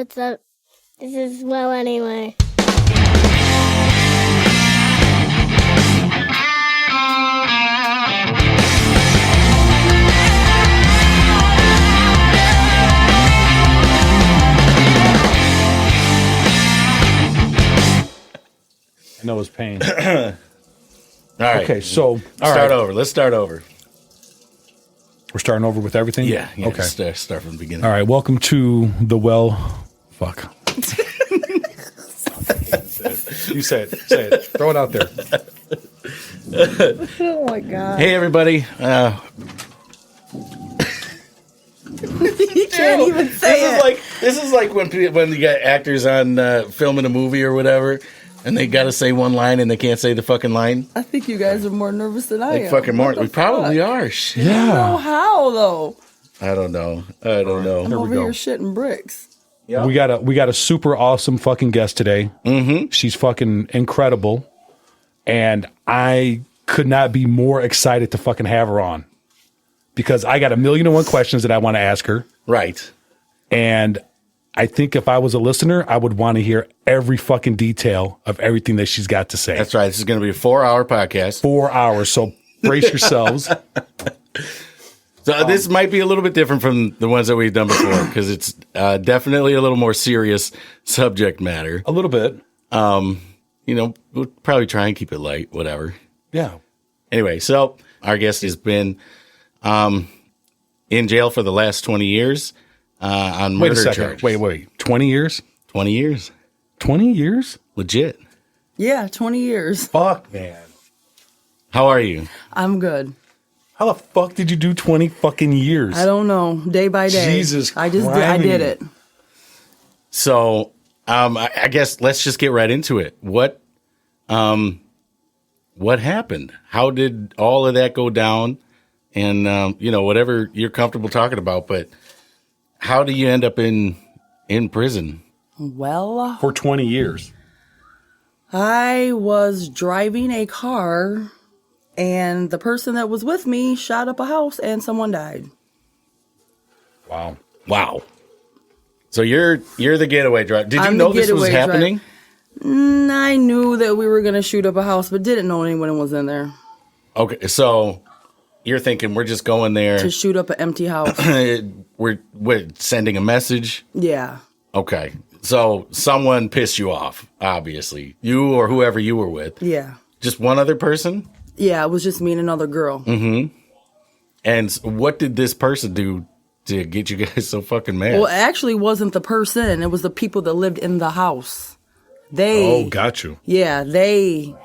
what's up. This is Well Anyway. I know it's pain. All right. Okay, so Start over. Let's start over. We're starting over with everything? Yeah. Okay. Start from the beginning. All right, welcome to the Fuck. You say it. Say it. Throw it out there. Oh my God. Hey, everybody. You can't even say it. This is like when you got actors on filming a movie or whatever, and they got to say one line and they can't say the fucking line. I think you guys are more nervous than I am. Fucking more. What the We probably fuck? are. Shit. I don't know how though. I don't know. I'm over we go. here shitting bricks. Yeah. We got a super awesome fucking guest today. Mm-hmm. She's fucking incredible, and I could not be more excited to fucking have her on because I got 1,000,001 questions that I want to ask her. Right. And I think if I was a listener, I would want to hear every fucking detail of everything that she's got to say. That's right. This is going to be a 4-hour podcast. 4 hours. So brace yourselves. So this might be a little bit different from the ones that we've done before because it's definitely a little more serious subject matter. A little bit. We'll probably try and keep it light, whatever. Yeah. Anyway, so our guest has been in jail for the last 20 years on Wait a murder second. charges. Wait. 20 years? 20 years. 20 years? Legit. Yeah, 20 years. Fuck, man. How are you? I'm good. How the fuck did you do 20 fucking years? I don't know. Day by day. Jesus I did Christ. it. So I guess let's just get right into it. What happened? How did all of that go down? And, whatever you're comfortable talking about, but how do you end up in prison? Well, For 20 years. I was driving a car and the person that was with me shot up a house and someone died. Wow. Wow. So you're the getaway driver. Did you I'm know the this was getaway happening? I knew that we were going to shoot up a house, but didn't know anyone was in there Okay, so you're thinking we're just going there. to shoot up an empty house. we're sending a message. Yeah. Okay. So someone pissed you off, obviously. You or whoever you were with. Yeah. Just one other person? Yeah, it was just me and another girl. And what did this person do to get you guys so fucking mad? Well, it actually wasn't the person. It was the people that lived in the house. Oh, got you. Yeah, they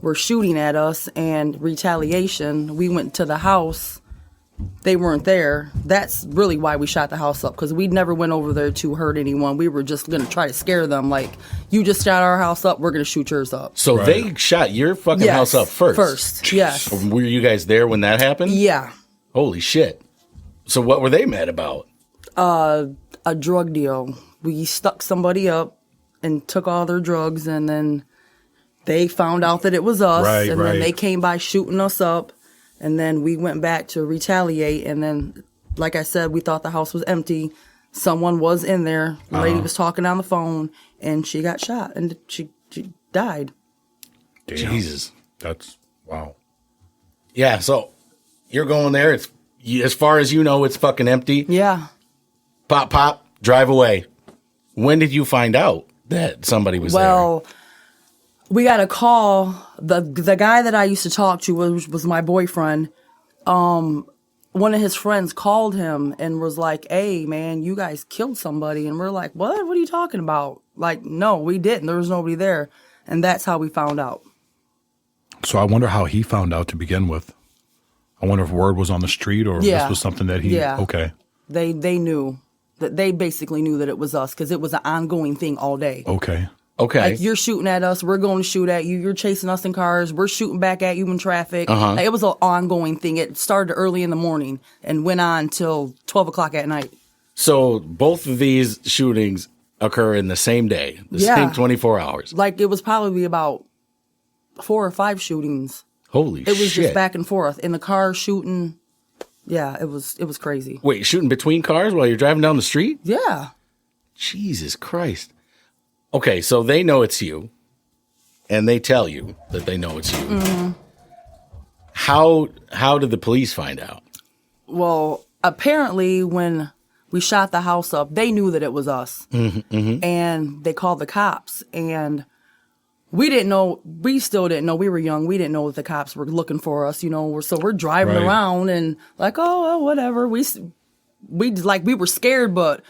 were shooting at us, and retaliation, we went to the house. They weren't there. That's really why we shot the house up, because we never went over there to hurt anyone. We were just going to try to scare them, like, you just shot our house up, we're going to shoot yours up. So they shot your fucking house up first? First, yes. Were you guys there when that happened? Yeah. Holy shit. So what were they mad about? A drug deal. We stuck somebody up and took all their drugs, and then they found out that it was us, and then they came by shooting us up, and then we went back to retaliate, and then, like I said, we thought the house was empty. Someone was in there. The lady was talking on the phone, and she got shot, and she died. Damn. Jesus. That's, wow. Yeah, so you're going there. It's as far as you know, it's fucking empty. Yeah. Pop, drive away. When did you find out that somebody was Well, we got a call. The guy that I used to talk to was my boyfriend. One of his friends called him and was like, "Hey, man, you guys killed somebody." And we're like, "What? What are you talking about?" Like, no, we didn't. There was nobody there. And that's how we found out. So I wonder how he found out to begin with. I wonder if word was on the street or if Yeah. this was something that he... Yeah. Okay. They knew. They basically knew that it was us because it was an ongoing thing all day. Okay. Okay. Like, you're shooting at us, we're going to shoot at you. You're chasing us in cars, we're shooting back at you in traffic. Like, it was an ongoing thing. It started early in the morning and went on till 12 o'clock at night. So both of these shootings occur in the same day, the same 24 hours. Like, it was probably about 4 or 5 shootings. Holy shit. It was just back and forth. In the car shooting. Yeah, it was crazy. Wait, shooting between cars while you're driving down the street? Yeah. Jesus Christ. Okay, so they know it's you, and they tell you that they know it's you. Mm-hmm. How did the police find out? Well, apparently when we shot the house up, they knew that it was us. And they called the cops. And we didn't know, we still didn't know, we were young, we didn't know that the cops were looking for us, you know. So we're driving around and like, oh, well, whatever. We were scared, but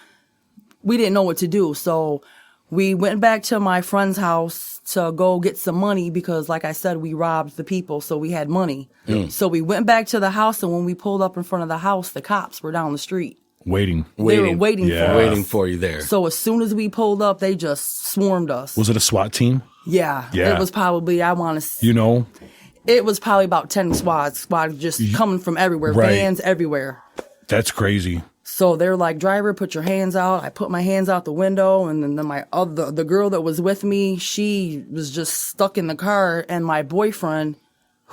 we didn't know what to do. So we went back to my friend's house to go get some money because, like I said, we robbed the people, so we had money. So we went back to the house, and when we pulled up in front of the house, the cops were down the street. Waiting. They were waiting for us. Waiting for you there. So as soon as we pulled up, they just swarmed us. Was it a SWAT team? Yeah. It was probably, it was probably about 10 squads just coming from everywhere, vans everywhere. That's crazy. So they're like, driver, put your hands out. I put my hands out the window, and then the girl that was with me, she was just stuck in the car, and my boyfriend,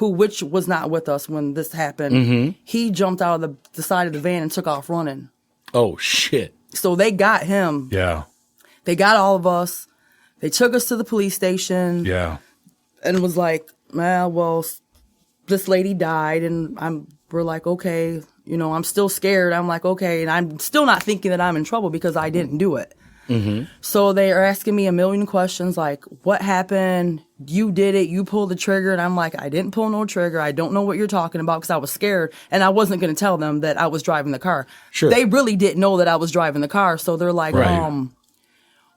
which was not with us when this happened, he jumped out of the side of the van and took off running. Oh, shit. So they got him. Yeah. They got all of us. They took us to the police station. Yeah. And was like, well, this lady died, and we're like, okay, you know, I'm still scared. I'm like, okay, and I'm still not thinking that I'm in trouble because I didn't do it. So they are asking me a million questions like, what happened? You did it. You pulled the trigger. And I'm like, I didn't pull no trigger. I don't know what you're talking about because I was scared. And I wasn't going to tell them that I was driving the car. Sure. They really didn't know that I was driving the car. So they're like,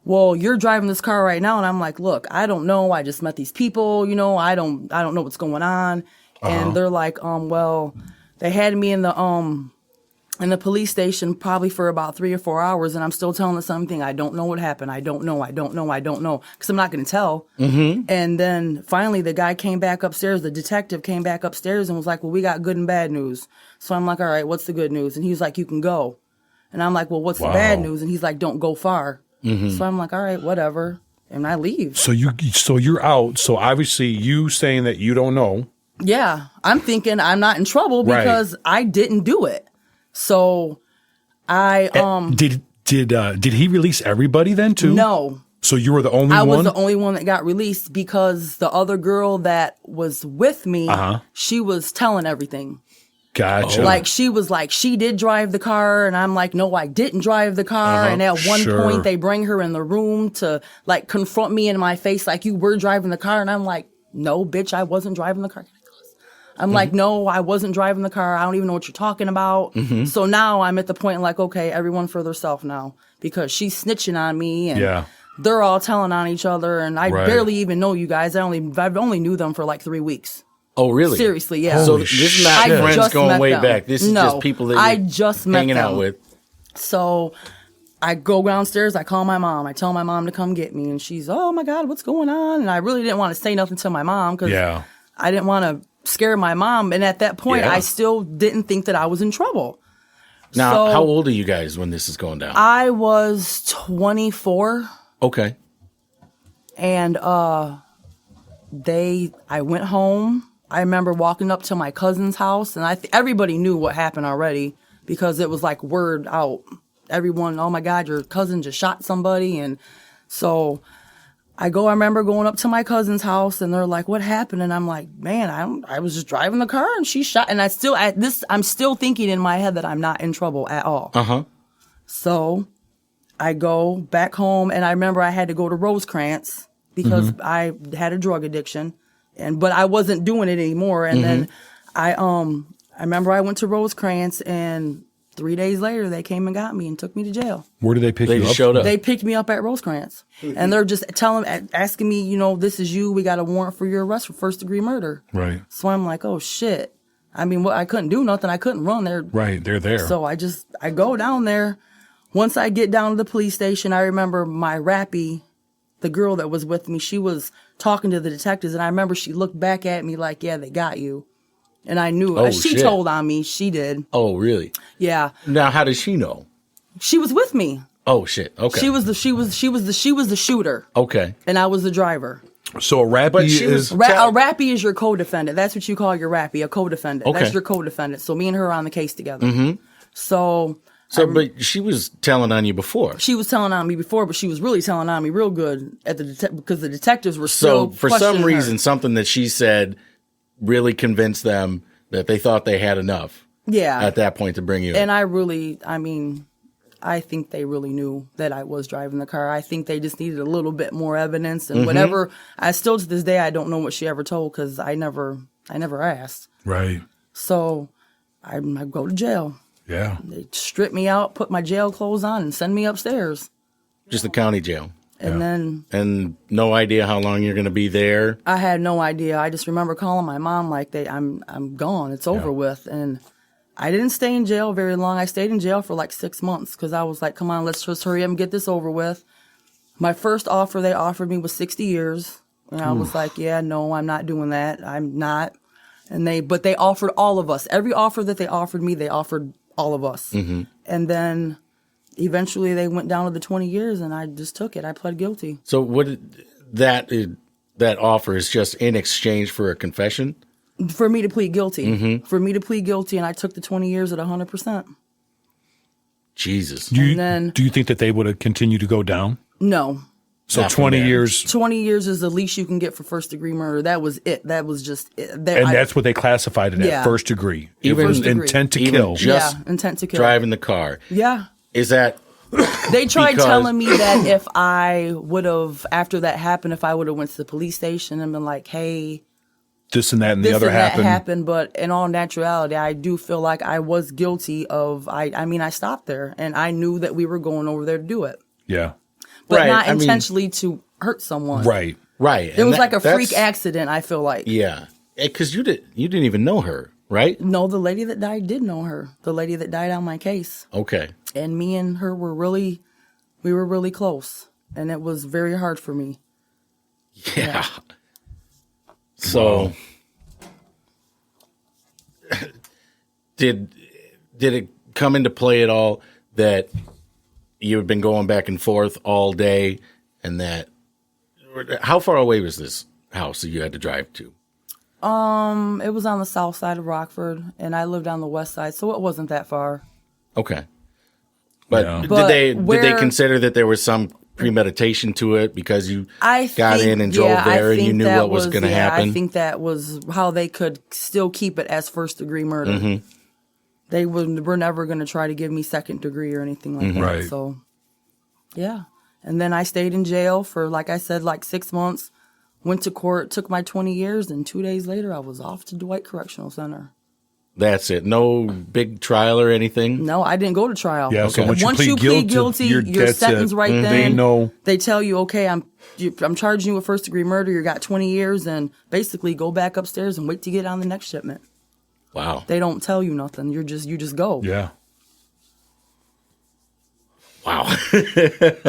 well, you're driving this car right now. And I'm like, look, I don't know. I just met these people. You know, I don't know what's going on. And they're like, well, they had me in the police station probably for about 3 or 4 hours, and I'm still telling the same thing. I don't know what happened. I don't know, because I'm not going to tell. And then finally the guy came back upstairs, the detective came back upstairs and was like, well, we got good and bad news. So I'm like, all right, what's the good news? And he's like, you can go. And I'm like, well, what's the bad news? And he's like, don't go far. So I'm like, all right, whatever. And I leave. So you're out. So obviously you saying that you don't know. Yeah, I'm thinking I'm not in trouble because I didn't do it. So I did he release everybody then too? No. So you were the only one? I was the only one that got released because the other girl that was with me, she was telling everything. Gotcha. Like she was like, she did drive the car, and I'm like, no, I didn't drive the car. And at one point they bring her in the room to like confront me in my face like, you were driving the car, and I'm like, no, bitch, I wasn't driving the car. I'm like, no, I wasn't driving the car. I don't even know what you're talking about. So now I'm at the point like, okay, everyone for themselves now because she's snitching on me and they're all telling on each other. And I barely even know you guys. I've only knew them for like 3 weeks. Oh, really? Seriously, yeah. So this is not friends going way back. This is just people that I just met hanging out with. So I go downstairs. I call my mom. I tell my mom to come get me. And she's, oh, my God, what's going on? And I really didn't want to say nothing to my mom because I didn't want to scare my mom. And at that point, I still didn't think that I was in trouble. Now, how old are you guys when this is going down? I was 24. Okay. And I went home. I remember walking up to my cousin's house, and everybody knew what happened already because it was like word out. Everyone, oh my God, your cousin just shot somebody. And so I remember going up to my cousin's house, and they're like, what happened? And I'm like, man, I was just driving the car and she shot. And I'm still thinking in my head that I'm not in trouble at all. So I go back home, and I remember I had to go to Rosecrans because I had a drug addiction, but I wasn't doing it anymore. And then I remember I went to Rosecrans, and 3 days later, they came and got me and took me to jail. Where did they pick you up? They showed up. They picked me up at Rosecrans. And they're just asking me, you know, this is you. We got a warrant for your arrest for first-degree murder. Right. So I'm like, oh, shit. I mean, I couldn't do nothing. I couldn't run there. Right, they're there. So I go down there. Once I get down to the police station, I remember my rappy, the girl that was with me, she was talking to the detectives. And I remember she looked back at me like, yeah, they got you. And I knew she told on me. She did. Oh, really? Yeah. Now, how does she know? She was with me. Oh shit. Okay. She was the shooter. Okay. And I was the driver. So a rappy is a rappy is your co-defendant. That's what you call your rappy, a co-defendant. Okay. That's your co-defendant. So me and her are on the case together. So So, but she was telling on you before. She was telling on me before, but she was really telling on me real good at the because the detectives were So, still for some questioning reason, her. something that she said really convinced them that they thought they had enough. Yeah. At that point to bring you in. And I think they really knew that I was driving the car. I think they just needed a little bit more evidence and whatever. I still to this day I don't know what she ever told because I never asked. Right. So I go to jail. Yeah. They strip me out, put my jail clothes on, and send me upstairs. Just the county jail. And then And no idea how long you're going to be there. I had no idea. I just remember calling my mom like, I'm gone. It's over with. And I didn't stay in jail very long. I stayed in jail for like 6 months because I was like, come on, let's just hurry up and get this over with. My first offer they offered me was 60 years. And I was like, yeah, no, I'm not doing that. I'm not. But they offered all of us. Every offer that they offered me, they offered all of us. Mm-hmm. And then eventually they went down to the 20 years and I just took it. I pled guilty. So what that offer is just in exchange for a confession? For me to plead guilty. Mm-hmm. For me to plead guilty, and I took the 20 years at 100%. Jesus. Do then- you think that they would have continued to go down? No. So Not from 20 there. years, 20 years is the least you can get for first degree murder. That was it. That was just it. and that's what they classified it Yeah. at, first degree. It Even- was First degree. intent to Even kill. just intent to kill. driving the car. Yeah. Is that They tried Because- telling me that if I would have, after that happened, if I would have went to the police station and been like, hey, This and that and this the other and that happened. happened, but in all naturality, I do feel like I was guilty of, I stopped there and I knew that we were going over there to do it, Yeah. but Right, not I mean- intentionally to hurt someone. Right. right? It was like a freak accident, I feel like. Yeah, because you didn't even know her, right? No, the lady that died did know her. The lady that died on my case. Okay. And me and her were really close. And it was very hard for me. Yeah. So, did it come into play at all that you had been going back and forth all day, and that how far away was this house that you had to drive to? It was on the south side of Rockford, and I lived on the west side, so it wasn't that far. Okay. But Yeah. did But they where- consider that there was some premeditation to it because you I got think, in and drove there and you knew that what was going to happen? I think that was how they could still keep it as first degree murder. Mm-hmm. They were never going to try to give me second degree or anything like that. Right. So, yeah. And then I stayed in jail for, like I said, like 6 months. Went to court, took my 20 years, and 2 days later I was off to Dwight Correctional Center. That's it. No big trial or anything? No, I didn't go to trial. Yeah, so Okay. once you plead guilty, you're that's sentenced it. right then. They know. They tell you, okay, I'm charging you with first degree murder. You got 20 years, and basically go back upstairs and wait to get on the next shipment. Wow. They don't tell you nothing. You just go. Yeah. Wow.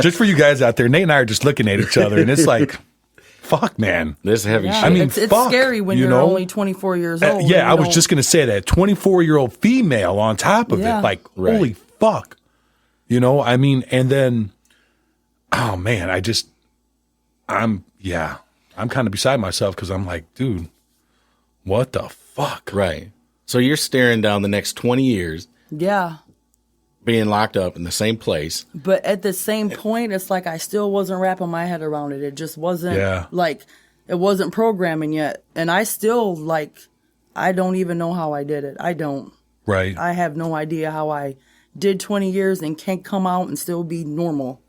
Just for you guys out there, Nate and I are just looking at each other, and it's like, fuck, man. This heavy Yeah, shit. I mean, it's fuck, scary when you you're know? only 24 years old. and Yeah, you I was don't- just going to say that. 24-year-old female on top of Yeah. it. Like, Right. holy fuck. You know, I mean, and then, oh, man, I'm kind of beside myself because I'm like, dude, what the fuck? Right. So you're staring down the next 20 years Yeah. being locked up in the same place. But at the same point, it's like I still wasn't wrapping my head around it. It just wasn't like it wasn't programming yet. And I still I don't even know how I did it. I don't. Right. I have no idea how I did 20 years and can't come out and still be normal.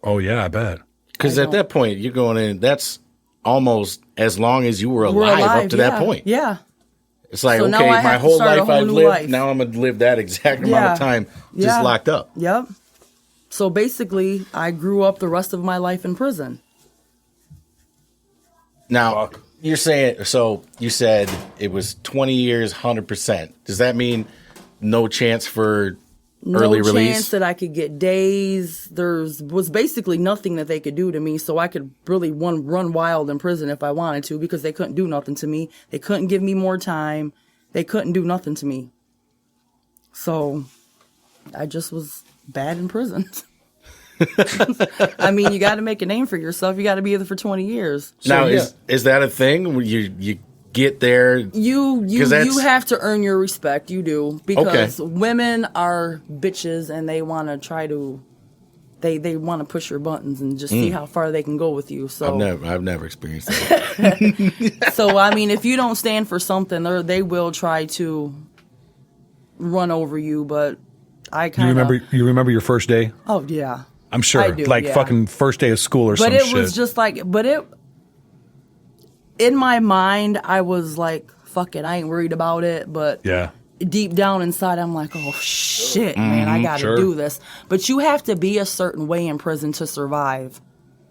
Oh, yeah, I bet. Because at that point, you're going in, that's almost as long as you were We're alive, up to that yeah. point. Yeah. It's like, So now okay, I my have to whole start a life whole I've new lived, life. now I'm going to live that exact amount Yeah. of time just Yeah. locked up. Yep. So basically, I grew up the rest of my life in prison. Now, Fuck. you're saying, so you said it was 20 years, 100%. Does that mean no chance for early No release? chance that I could get days. There was basically nothing that they could do to me, so I could really run wild in prison if I wanted to because they couldn't do nothing to me. They couldn't give me more time. They couldn't do nothing to me. So I just was bad in prison. I mean, you got to make a name for yourself. You got to be there for 20 years. Now, yeah. is that a thing? Where you get there? You have to earn your respect. You do, because women are bitches and they want to try to. They want to push your buttons and just see how far they can go with you. So I've never experienced that. So I mean, if you don't stand for something, they will try to run over you. But I kind of you remember your first day? Oh yeah, I'm sure. I do, fucking first day of school or something. But it was just like, in my mind, I was like, fuck it, I ain't worried about it. But yeah. Deep down inside, I'm like, oh shit, man, I gotta do this. But you have to be a certain way in prison to survive.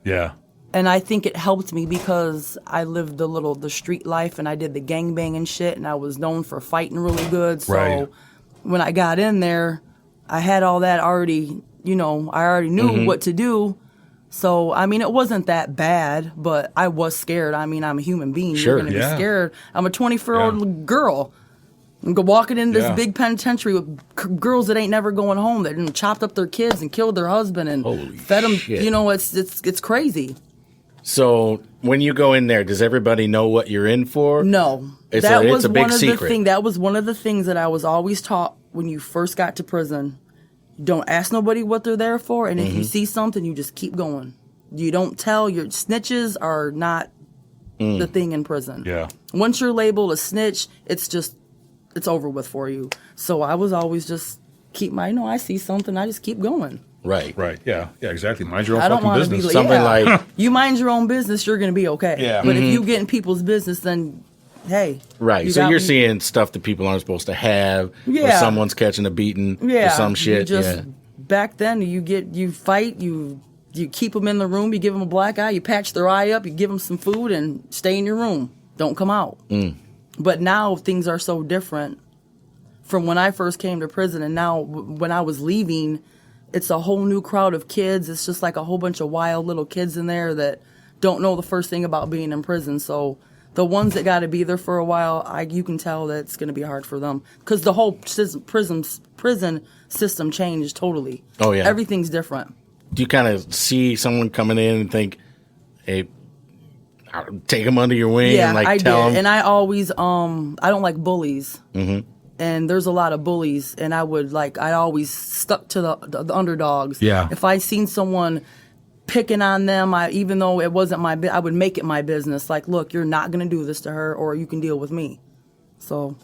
Yeah. And I think it helped me because I lived the street life and I did the gangbang and shit, and I was known for fighting really good. So when I got in there, I had all that already, I already knew what to do. So, I mean, it wasn't that bad, but I was scared. I mean, I'm a human being. Sure, You're going to be scared. I'm a 24-year-old girl. I'm walking in this big penitentiary with girls that ain't never going home, that chopped up their kids and killed their husband and fed them. Shit. It's crazy. So when you go in there, does everybody know what you're in for? No. It's a big secret. That was one of the things that I was always taught when you first got to prison. Don't ask nobody what they're there for, and if you see something, you just keep going. You don't tell. Your snitches are not the thing in prison. Yeah. Once you're labeled a snitch, it's over with for you. So I was always just keep I see something, I just keep going. Right. Yeah, exactly. Mind your own I don't fucking want to business. be Something like you mind your own business, you're going to be okay. Yeah. But if you get in people's business, then hey. right. So you're seeing stuff that people aren't supposed to have. Or someone's catching a beating. Or some shit. Back then, you fight, you keep them in the room, you give them a black eye, you patch their eye up, you give them some food, and stay in your room. Don't come out. But now things are so different from when I first came to prison, and now when I was leaving, it's a whole new crowd of kids. It's just like a whole bunch of wild little kids in there that don't know the first thing about being in prison. So the ones that got to be there for a while, you can tell that it's going to be hard for them because the whole prison system changed totally. Oh yeah, everything's different. Do you kind of see someone coming in and think, "Hey, take them under your wing"? Yeah, and I tell did, them? and I always I don't like bullies. And there's a lot of bullies, and I always stuck to the underdogs. Yeah. If I seen someone picking on them, even though it wasn't I would make it my business. Like, look, you're not going to do this to her, or you can deal with me. So,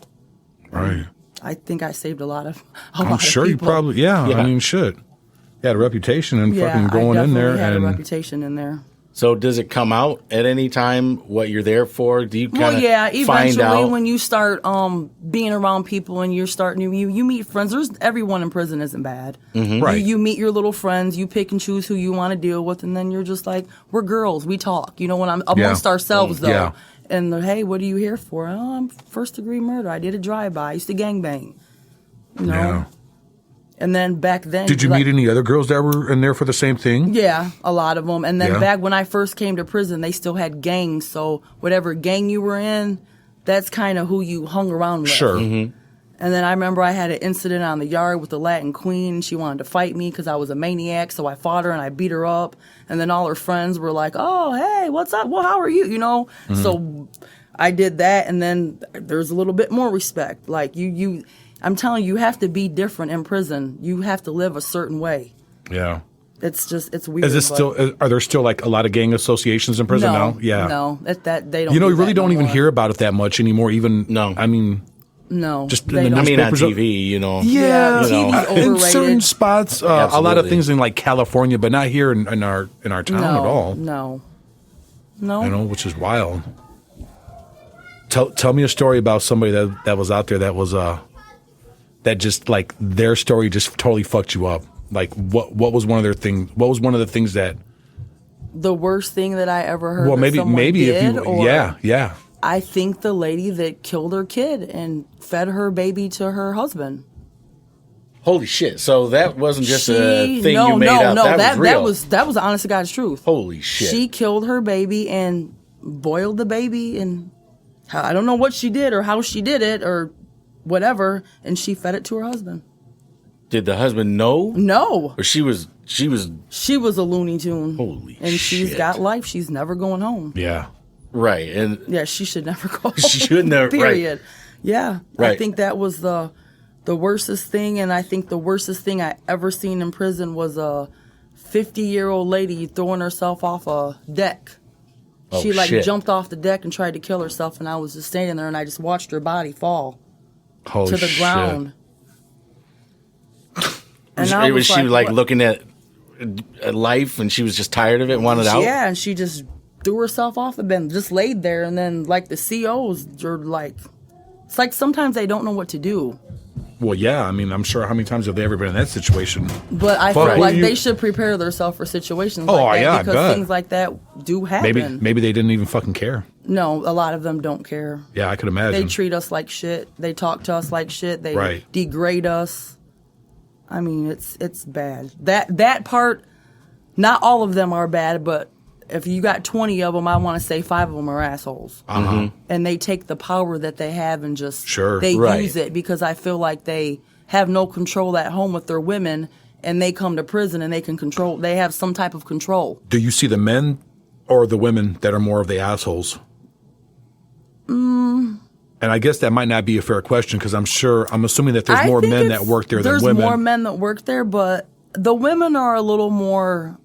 right. I think I saved a lot of I'm sure you probably, yeah. I mean, shit. You had a reputation and fucking going in there. Had a reputation in there. So does it come out at any time what you're there for? Do you kind of eventually find out? When you start being around people and you're starting you meet friends. Everyone in prison isn't bad. Right. You meet your little friends, you pick and choose who you want to deal with, and then you're just like, we're girls, we talk. When I'm amongst ourselves though. Yeah. And hey, what are you here for? Oh, I'm first degree murder. I did a drive-by. I used to gangbang. Yeah. And then back then... Did you meet any other girls that were in there for the same thing? Yeah, a lot of them. And then back when I first came to prison, they still had gangs. So whatever gang you were in, that's kind of who you hung around with. Sure. And then I remember I had an incident on the yard with the Latin Queen. She wanted to fight me because I was a maniac. So I fought her and I beat her up. And then all her friends were like, oh, hey, what's up? Well, how are you? So I did that. And then there's a little bit more respect. Like I'm telling you, you have to be different in prison. You have to live a certain way. Yeah. It's weird. Is this are there still like a lot of gang associations in prison now? Yeah. No, that they don't. You do really that don't no even more. hear about it that much anymore. Even No. I mean, no, just they in the don't. I mean, on newspapers. TV, Yeah, TV's in overrated. certain spots, a lot of Absolutely. things in like California, but not here in our town at all. No. Which is wild. Tell me a story about somebody that was out there that was that just like their story just totally fucked you up. Like what was one of their things? What was one of the things that? The worst thing that I ever heard. Well, maybe if you or yeah. I think the lady that killed her kid and fed her baby to her husband. Holy shit! So that wasn't just a thing you made up. No, that was real. that was the honest to God's truth. Holy shit! She killed her baby and boiled the baby, and I don't know what she did or how she did it or whatever, and she fed it to her husband. Did the husband know? No. Or she was a Looney Tune. Holy and shit. she's got life. She's never going home. Yeah. Right. And Yeah, she should never go. She should never. Period. Right. Yeah. Right. I think that was the worstest thing, and I think the worstest thing I ever seen in prison was a 50-year-old lady throwing herself off a deck. Oh, She shit. jumped off the deck and tried to kill herself, and I was just standing there and I just watched her body fall Holy to the shit. ground. And Was she like what? looking at life and she was just tired of it and wanted out? Yeah, and she just threw herself off the bed, just laid there, and then like the COs are like, it's like sometimes they don't know what to do. Well, yeah. I mean, I'm sure how many times have they ever been in that situation? But I Fuck, feel who like you- they should prepare themselves for situations Oh, like that yeah, I because bet. things like that do happen. Maybe they didn't even fucking care. No, a lot of them don't care. Yeah, I could imagine. They treat us like shit. They talk to us like shit. They Right. degrade us. I mean, it's bad. That part, not all of them are bad, but if you got 20 of them, I want to say 5 of them are assholes. Uh-huh. And they take the power that they have and just Sure. they Right. use it because I feel like they have no control at home with their women, and they come to prison and they can control. They have some type of control. Do you see the men or the women that are more of the assholes? And I guess that might not be a fair question because I'm assuming that there's I more think men it's- that work there than there's women. more men that work there, but the women are a little more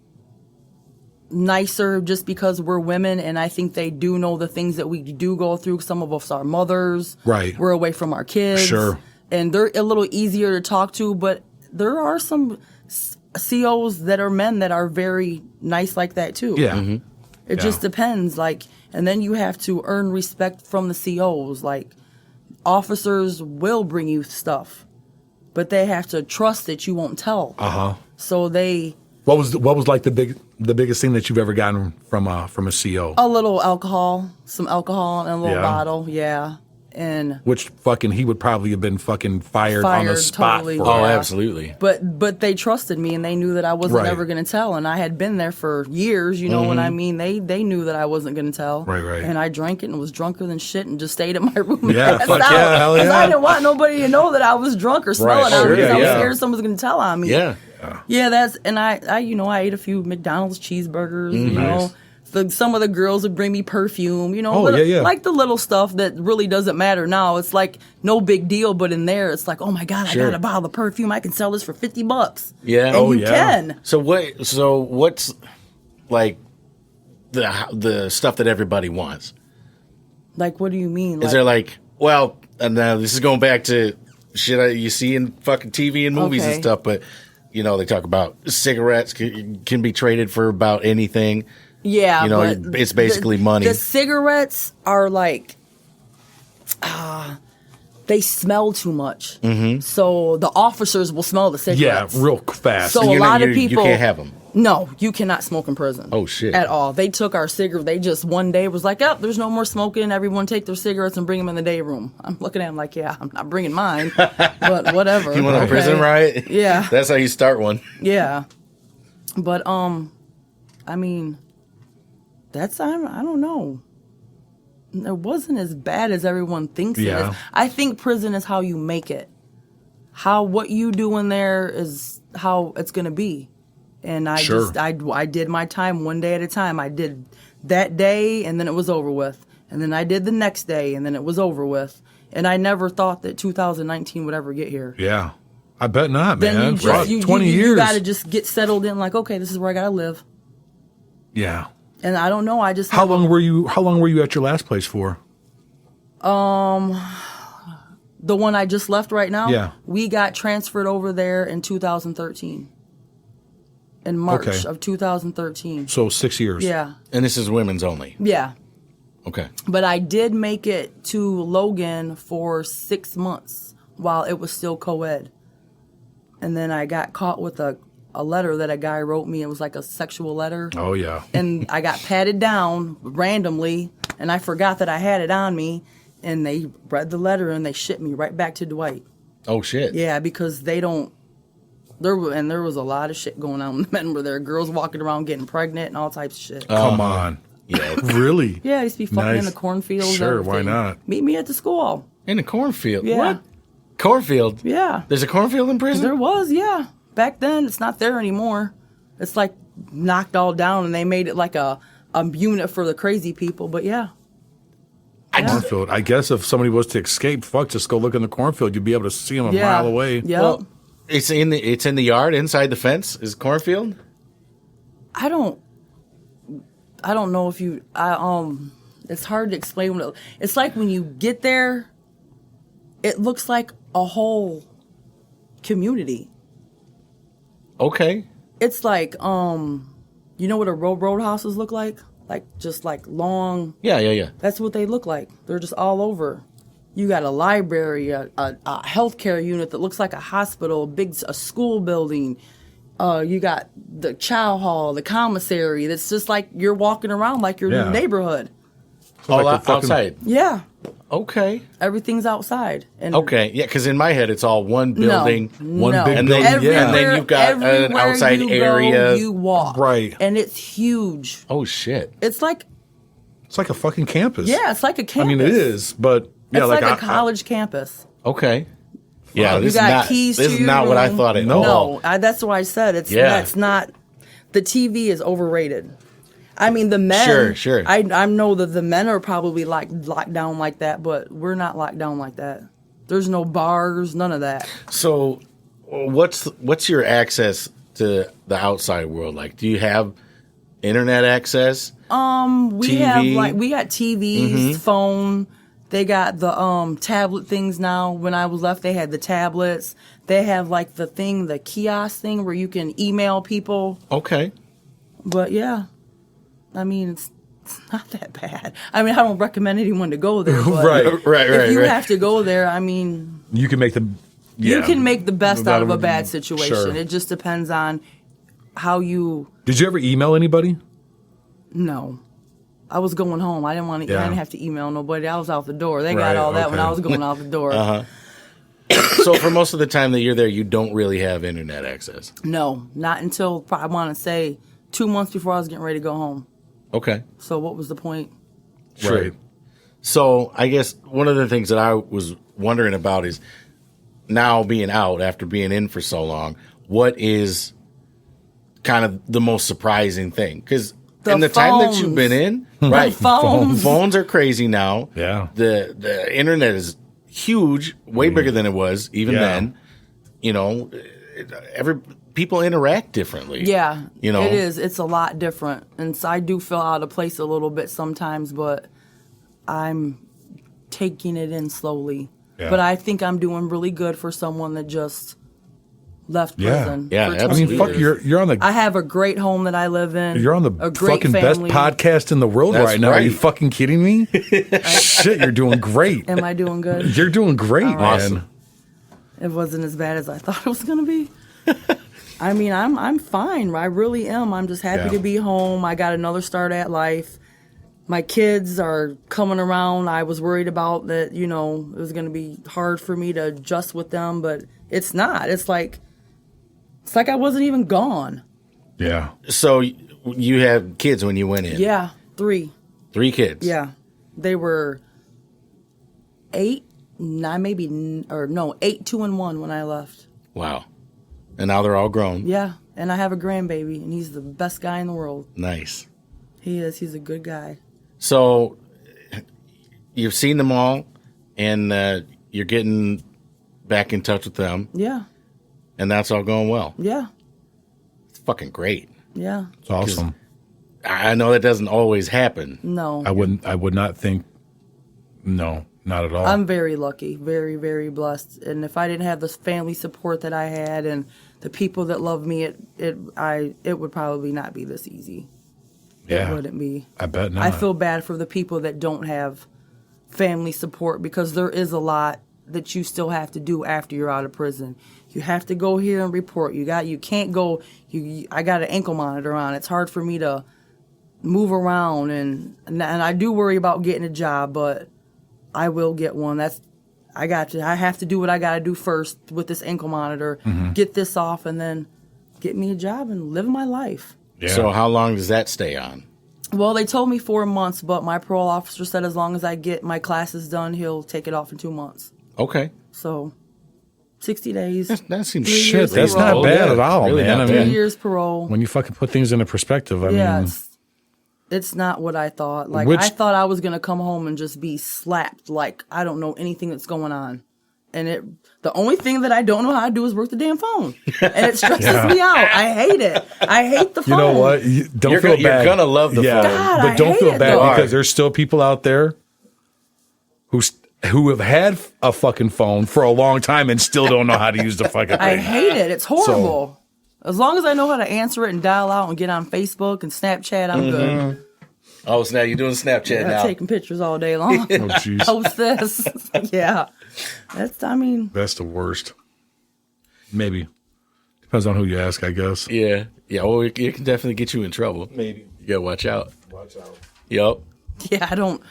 nicer just because we're women, and I think they do know the things that we do go through. Some of us are mothers. Right. We're away from our kids. Sure. And they're a little easier to talk to, but there are some COs that are men that are very nice like that too. Yeah. It just depends. Like, and then you have to earn respect from the COs. Like, officers will bring you stuff, but they have to trust that you won't tell. Uh-huh. So they What was like the biggest thing that you've ever gotten from a CO? a little alcohol, some alcohol in a little Yeah. bottle, yeah, and Which fucking he would probably have been fucking fired on the Fired, spot totally. for. Oh, Yeah. absolutely. but they trusted me and they knew that I wasn't Right. ever going to tell, and I had been there for years. You know what I mean? They knew that I wasn't going to tell. Right, right. And I drank it and was drunker than shit and just stayed in my room. and Yeah, passed fuck out, yeah, hell 'cause yeah. I didn't want nobody to know that I was drunk or smell it Right, out sure, because I was yeah. scared someone was going to tell on me. Yeah. Yeah, that's and I you know I ate a few McDonald's cheeseburgers. You know, some of the girls would bring me perfume. You know, Oh, little- yeah. like the little stuff that really doesn't matter now. It's like no big deal, but in there, it's like, oh my god, Sure. I got a bottle of perfume. I can sell this for $50. Yeah. and Oh, you yeah. can. So what's like the stuff that everybody wants? Like, what do you mean? Is there like, well, and now this is going back to shit you see in fucking TV and movies and Okay. stuff, but you know, they talk about cigarettes can be traded for about anything. Yeah, You know, but it's basically money. The cigarettes are like, they smell too much. Mm-hmm. So the officers will smell the Yeah, cigarettes. real fast. So a lot of You people can't have them. No, you cannot smoke in prison. Oh, shit. At all. They took our cigarettes. They just one day was like, oh, there's no more smoking. Everyone take their cigarettes and bring them in the day room. I'm looking at them like, yeah, I'm not bringing mine, but whatever. You want a Okay. prison riot? Yeah. That's how you start one. Yeah. But, I mean, I don't know. It wasn't as bad as everyone thinks it Yeah. is. I think prison is how you make it. What you do in there is how it's going to be. And Sure. I did my time one day at a time. I did that day and then it was over with. And then I did the next day and then it was over with. And I never thought that 2019 would ever get here. Yeah. I bet not, man. Then you Fuck, just, 20 years. You got to just get settled in like, okay, this is where I got to live. Yeah. And I don't know. I just How long were you at your last place for? the one I just left right now. Yeah. We got transferred over there in 2013. In March Okay. of 2013. So 6 years. Yeah. And this is women's only. Yeah. Okay. But I did make it to Logan for 6 months while it was still co-ed. And then I got caught with a letter that a guy wrote me. It was like a sexual letter. Oh yeah. And I got patted down randomly, and I forgot that I had it on me. And they read the letter, and they shipped me right back to Dwight. Oh, shit. Yeah, because they don't. There was a lot of shit going on when the men were there. Girls walking around getting pregnant and all types of shit. Come on. Yeah. Really? Yeah, I used to be fucking in Nice. the cornfields. Sure, why everything. not? Meet me at the school. In a cornfield. Yeah. What? Cornfield? Yeah. There's a cornfield in prison? There was, yeah. Back then, it's not there anymore. It's like knocked all down, and they made it like a unit for the crazy people. But yeah, Cornfield. I guess if somebody was to escape, just go look in the cornfield. You'd be able to see them a mile away. Yeah. Well, it's in the yard inside the fence. Is cornfield? I don't know if you. It's hard to explain. It's like when you get there, it looks like a whole community. Okay. It's like you know what a roadhouses look like? Like just like long. Yeah. That's what they look like. They're just all over. You got a library, a healthcare unit that looks like a hospital, a school building. You got the chow hall, the commissary. That's just like you're walking around like you're in the neighborhood. All like outside. Yeah. Okay. Everything's outside. And Okay. Yeah, because in my head it's all one building, one no. big and building. then, and then you've got an Everywhere outside you area. Go, you walk. Right. And it's huge. Oh shit. It's like It's like a fucking campus. it's like a campus. I mean, it is, but yeah, It's like a college campus. Okay. Yeah, You this got is not keys this to is your not what I room. thought it No. was. No, that's why I said it's Yeah. that's not. The TV is overrated. I mean, the men. Sure. I know that the men are probably like locked down like that, but we're not locked down like that. There's no bars, none of that. So, what's your access to the outside world like? Do you have internet access? We TV? have we got TVs, phone. They got the tablet things now. When I was left, they had the tablets. They have like the kiosk thing where you can email people. Okay. But yeah, I mean it's not that bad. I mean I don't recommend anyone to go there. But Right. If you have to go there, I mean You can make you can make the best out of a bad Sure. situation. It just depends on how you. Did you ever email anybody? No. I was going home. I didn't want to. Yeah. I didn't have to email nobody. I was out the door. They Right, got all that when okay. I was going out the door. So for most of the time that you're there, you don't really have internet access. No, not until I want to say 2 months before I was getting ready to go home. Okay. So what was the point? Sure. Right. So I guess one of the things that I was wondering about is now being out after being in for so long, what is kind of the most surprising thing? Because The in the time that phones. you've been in, right? phones. Phones are crazy now. Yeah. The internet is huge, way bigger than it was even Yeah. then. You know, people interact differently. Yeah, You know? it is. It's a lot different, and so I do feel out of place a little bit sometimes, but I'm taking it in slowly. Yeah. But I think I'm doing really good for someone that just left Yeah. prison. Yeah, for 20 I mean, absolutely. fuck, you're on the I have a great home that I live in. you're on the a great fucking best family. podcast in the world That's right now. Are you right. fucking kidding me? Shit, you're doing great. Am I doing good? You're doing great, Awesome. man. It wasn't as bad as I thought it was going to be. I mean, I'm fine. I really am. I'm just happy Yeah. to be home. I got another start at life. My kids are coming around. I was worried about that, it was going to be hard for me to adjust with them, but it's not. It's like I wasn't even gone. Yeah. So you had kids when you went in? Yeah, 3. 3 kids? Yeah. They were 8, 8, 2, and 1 when I left. Wow. And now they're all grown. Yeah, and I have a grandbaby, and he's the best guy in the world. Nice. He is. He's a good guy. So you've seen them all, and you're getting back in touch with them, Yeah, and that's all going well. yeah, It's fucking great. yeah. It's awesome. I know that doesn't always happen. No, I would not think, no, not at all. I'm very lucky, very, very blessed. And if I didn't have the family support that I had and the people that love me, it would probably not be this easy. yeah. It wouldn't be. I bet not. I feel bad for the people that don't have family support because there is a lot that you still have to do after you're out of prison. You have to go here and report. You can't go. I got an ankle monitor on. It's hard for me to move around, and I do worry about getting a job, but I will get one. I have to do what I got to do first with this ankle monitor. Get this off, and then get me a job and live my life. Yeah. So how long does that stay on? Well, they told me 4 months, but my parole officer said as long as I get my classes done, he'll take it off in 2 months. Okay. So, 60 days. That seems 3 Shit, years that's parole. not bad at all, Really man. not I bad. mean, 3 years parole. when you fucking put things into perspective, I Yeah, mean, It's not what I thought. Like, Which- I thought I was going to come home and just be slapped. Like, I don't know anything that's going on. And the only thing that I don't know how to do is work the damn phone. And it stresses me out. I hate it. I hate the phone. You know what? Don't feel bad. You're going to love the phone. God, but I don't hate feel it, bad though. because there's still people out there who have had a fucking phone for a long time and still don't know how to use the fucking thing. I hate it. It's horrible. As long as I know how to answer it and dial out and get on Facebook and Snapchat, I'm good. Oh, so now you're doing Snapchat I'm now. taking pictures all day long. Oh, jeez. Post this. Yeah. That's the worst. Maybe. Depends on who you ask, I guess. Yeah. Yeah, well, it can definitely get you in trouble. Maybe. You got to watch out. Watch out. Yep. yeah, I don't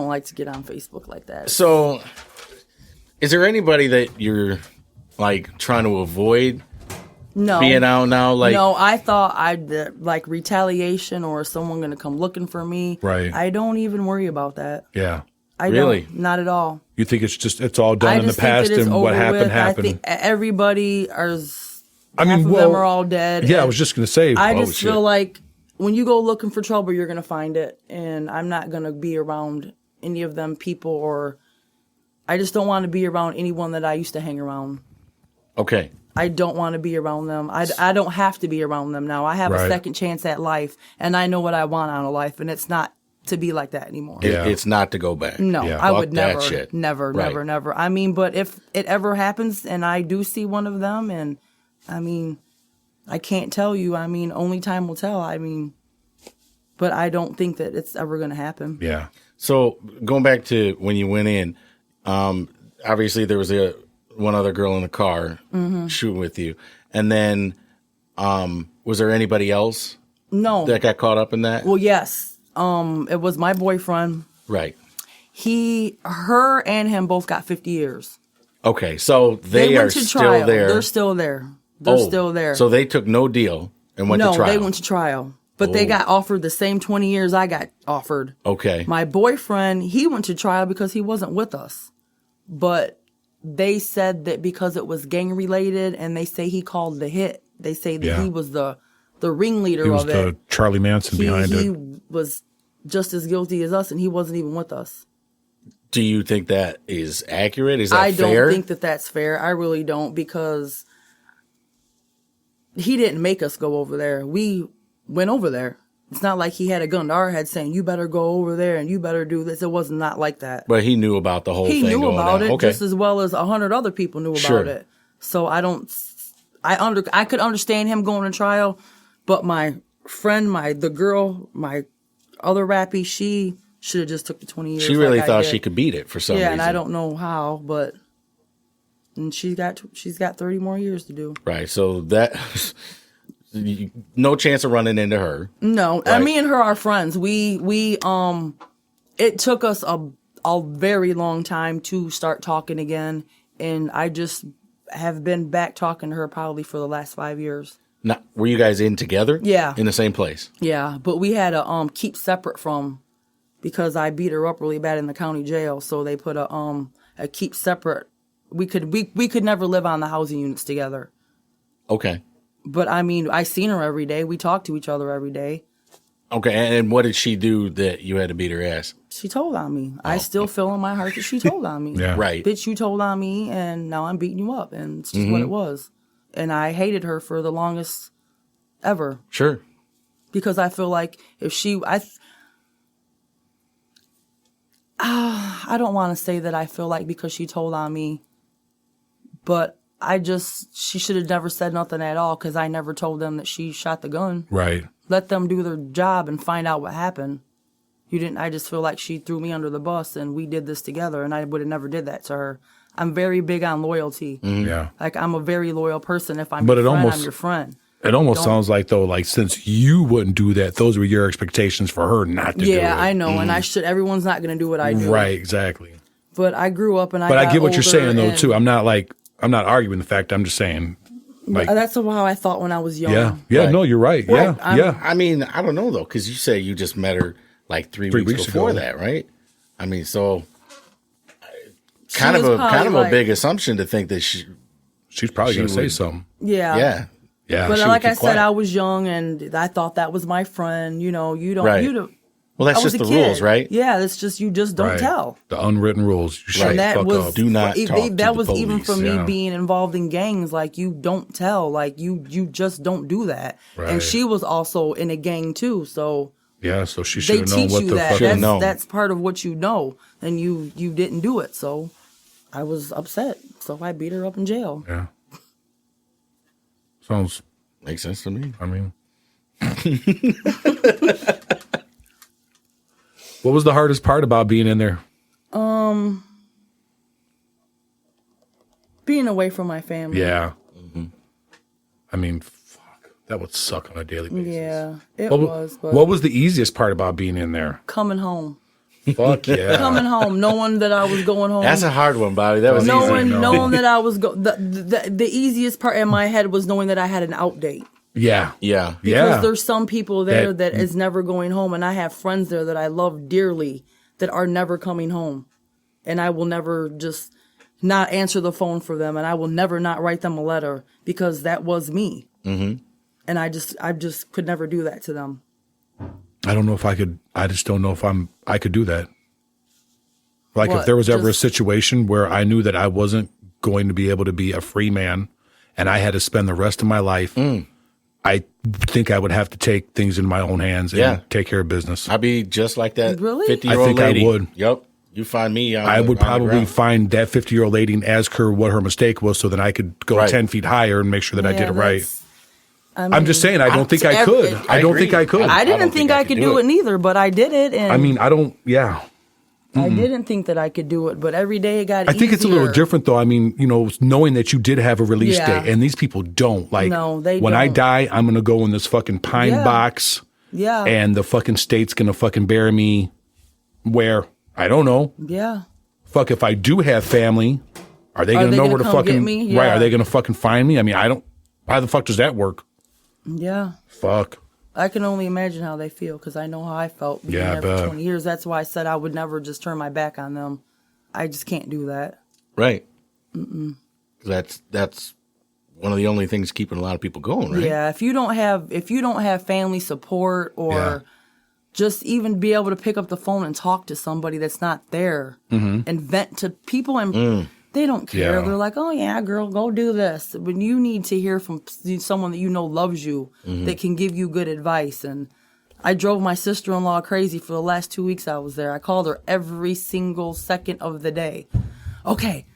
like to get on Facebook like that. So, is there anybody that you're, like, trying to avoid No. being out now? Like, No, I thought like retaliation or someone going to come looking for me. Right. I don't even worry about that. Yeah. I Really? don't. Not at all. You think it's all done I in the just think past that it's and over what happened with. happened? I think everybody half of well, them are all dead. Yeah, I and was just going to say. I oh, just shit. feel like when you go looking for trouble, you're going to find it. And I'm not going to be around any of them people, or I just don't want to be around anyone that I used to hang around. okay. I don't want to be around them. I don't have to be around them now. I have Right. a second chance at life, and I know what I want out of life, and it's not to be like that anymore. Yeah. It's not to go back. No, Yeah. I Fuck would that never, shit. never, Right. never, never. I mean, but if it ever happens and I do see one of them, and I mean, I can't tell you. I mean, only time will tell. I mean, but I don't think that it's ever going to happen. Yeah. So, going back to when you went in, obviously there was one other girl in the car Mm-hmm. shooting with you. And then, was there anybody else No. that got caught up in that? Well, yes. It was my boyfriend. Right. Her and him both got 50 years. Okay, so they are went to still trial. there. They're still there. They're still there. So they took no deal and went no, to trial. they went to trial. But they got offered the same 20 years I got offered. Okay. My boyfriend, he went to trial because he wasn't with us. But they said that because it was gang related, and they say he called the hit. They say that Yeah. he was the ringleader He was of the it. Charlie Manson behind he it. was just as guilty as us, and he wasn't even with us. Do you think that is accurate? Is that I fair? don't think that that's fair. I really don't, because he didn't make us go over there. We went over there. It's not like he had a gun to our head saying, you better go over there and you better do this. It was not like that. But he knew about the whole He thing knew going about down. it Okay. just as well as 100 other people knew about Sure. it. So I could understand him going to trial, but my friend, the girl, my other rappy, she should have just took the 20 years. She really like I thought did. she could beat it for some reason. Yeah, and I don't know how, but she's got 30 more years to do. Right. So that no chance of running into her. No, Right. me and her are friends. We it took us a very long time to start talking again, and I just have been back talking to her probably for the last 5 years. Now, were you guys in together? Yeah. In the same place? Yeah, but we had to keep separate from, because I beat her up really bad in the county jail, so they put a keep separate. We could never live on the housing units together. Okay. But I mean, I seen her every day. We talked to each other every day. Okay. And what did she do that you had to beat her ass? She told on me. I still feel in my heart that she told on me. Yeah. Right. Bitch, you told on me, and now I'm beating you up, and it's just what it was. And I hated her for the longest ever, Sure. because I feel like if I don't want to say that I feel like because she told on me, but she should have never said nothing at all, because I never told them that she shot the gun. Right. Let them do their job and find out what happened. You didn't. I just feel like she threw me under the bus, and we did this together, and I would have never did that to her. I'm very big on loyalty. Yeah. Like, I'm a very loyal person. If I'm But your it friend, almost- I'm your friend. It almost sounds like, though, like since you wouldn't do that, those were your expectations for her not to do it. Yeah, I know, and I should. Everyone's not going to do what I do. Right, exactly. But I grew up, and But I got get what you're older, saying, though, and too. I'm not arguing the fact. I'm just saying. Like, That's how I thought when I was young. yeah. Yeah, Right. no, you're right. Right. Yeah, yeah. I mean, I don't know, though, because you say you just met her like three weeks before ago. that, right? I mean, so She kind of was a probably kind of a like- big assumption to think that she, She's probably She going to say would- something. Yeah. yeah. Yeah. But she would like keep I said, quiet. I was young and I thought that was my friend. You know, you don't. Right. You don't. Well, that's I was just a the kid. rules, right? Yeah, it's just you just don't Right. tell. The unwritten rules. You shut And the that fuck was up. Do not talk to that the was even police. for me Yeah. being involved in gangs. Like you don't tell. Like you just don't do that. Right. And she was also in a gang too, so Yeah, so she they should have known teach what you the that. fuck. Should've known. That's part of what you know, and you didn't do it. So I was upset. So I beat her up in jail. Yeah. Sounds, Makes sense to me. I mean. What was the hardest part about being in there? Being away from my family. Yeah. I mean, fuck. That would suck on a daily basis. Yeah, it What, was. But what was the easiest part about being in there? coming home. Fuck yeah. Coming home, knowing that I was going home. That's a hard one, Bobby. That was knowing, easy. knowing that I was the easiest part in my head was knowing that I had an out date. Yeah. Yeah. Because Yeah. there's some people there That- that is never going home, and I have friends there that I love dearly that are never coming home, and I will never just not answer the phone for them, and I will never not write them a letter because that was me, and I just could never do that to them. I don't know if I could. I just don't know if I could do that. Like if What? there was ever a Just- situation where I knew that I wasn't going to be able to be a free man and I had to spend the rest of my life, I think I would have to take things in my own hands and Yeah. take care of business. I'd be just like that Really? 50-year-old I think I lady. would. Yep. You find me on I would on the probably ground. find that 50-year-old lady and ask her what her mistake was so that I could go Right. 10 feet higher and make sure that I did Yeah, it right. that's- I'm just saying, I don't think I every- could. I don't agree. think I could. I I didn't don't think I could do it neither, but I did it, and I mean, I don't, yeah. I didn't think that I could do it, but every day it got I think it's a little easier. different though. I mean, you know, knowing that you did have a release Yeah. date and these people don't. Like, No, they when I don't. die, I'm going to go in this fucking pine Yeah. box Yeah. and the fucking state's going to fucking bury me where, I don't know. Yeah. Fuck, if I do have family, are they going to they know gonna where to come get fucking, me? right? Yeah. Are they going to fucking find me? I mean, I don't, how the fuck does that work? Yeah. Fuck. I can only imagine how they feel because I know how I felt being Yeah, I there for bet. 20 years. That's why I said I would never just turn my back on them. I just can't do that. Right. That's one of the only things keeping a lot of people going, right? Yeah, if you don't have family support or Yeah. just even be able to pick up the phone and talk to somebody that's not there and vent to people and they don't care. Mm-hmm. Yeah. They're like, "Oh yeah, girl, go do this." When you need to hear from someone that you know loves you, Mm-hmm. that can give you good advice. And I drove my sister-in-law crazy for the last 2 weeks I was there. I called her every single second of the day. Okay,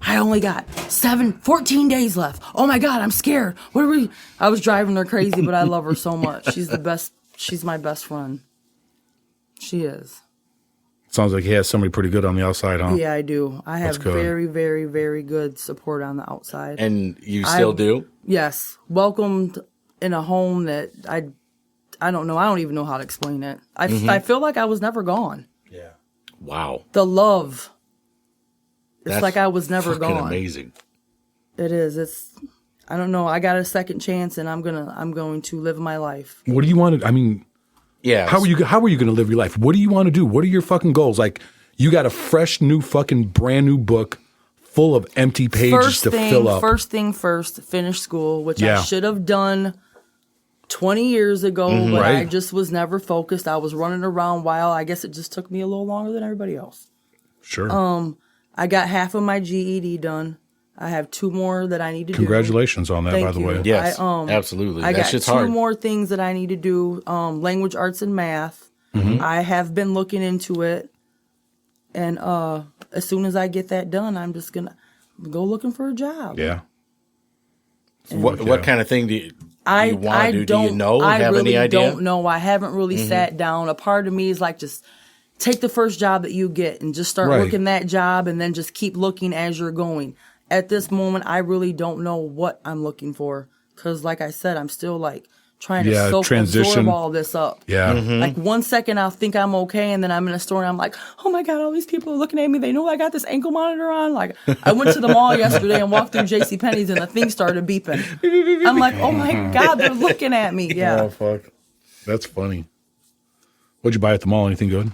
I only got 14 days left. Oh my God, I'm scared. I was driving her crazy, but I love her so much. She's the best. She's my best friend. She is. Sounds like he has somebody pretty good on the outside, huh? Yeah, I do. I have That's good. very, very, very good support on the outside. And you still do? Yes, welcomed in a home that I don't know. I don't even know how to explain it. I feel like I was never gone. Yeah. Wow. The love. It's That's like I was never fucking gone. amazing. It is. I don't know. I got a second chance, and I'm going to live my life. What do you want to, I mean, Yeah. how are you going to live your life? What do you want to do? What are your fucking goals? Like, you got a fresh new fucking brand new book full of empty pages to fill up. First thing first, finish school, which Yeah. I should have done 20 years ago, but I Mm-hmm. Right. just was never focused. I was running around wild. I guess it just took me a little longer than everybody else. Sure. I got half of my GED done. I have 2 more that I need to do. Congratulations on that, Thank by the you. way. Yes, I, absolutely. I That got shit's 2 hard. more things that I need to do. Language arts and math. Mm-hmm. I have been looking into it. And as soon as I get that done, I'm just going to go looking for a job. Yeah. What kind of thing do you want to do? Do you know? I Have really any idea? don't know. I haven't really sat down. A part of me is like, just take the first job that you get and just start Right. working that job and then just keep looking as you're going. At this moment, I really don't know what I'm looking for. Because like I said, I'm still like trying Yeah, to absorb transition. all this up. Yeah. Like 1 second I'll think I'm okay, and then I'm in a store and I'm like, oh my God, all these people are looking at me. They know I got this ankle monitor on. Like, I went to the mall yesterday and walked through JCPenney's and the thing started beeping. I'm like, oh my God, they're looking at me. Yeah. Oh, fuck. That's funny. What'd you buy at the mall? Anything good?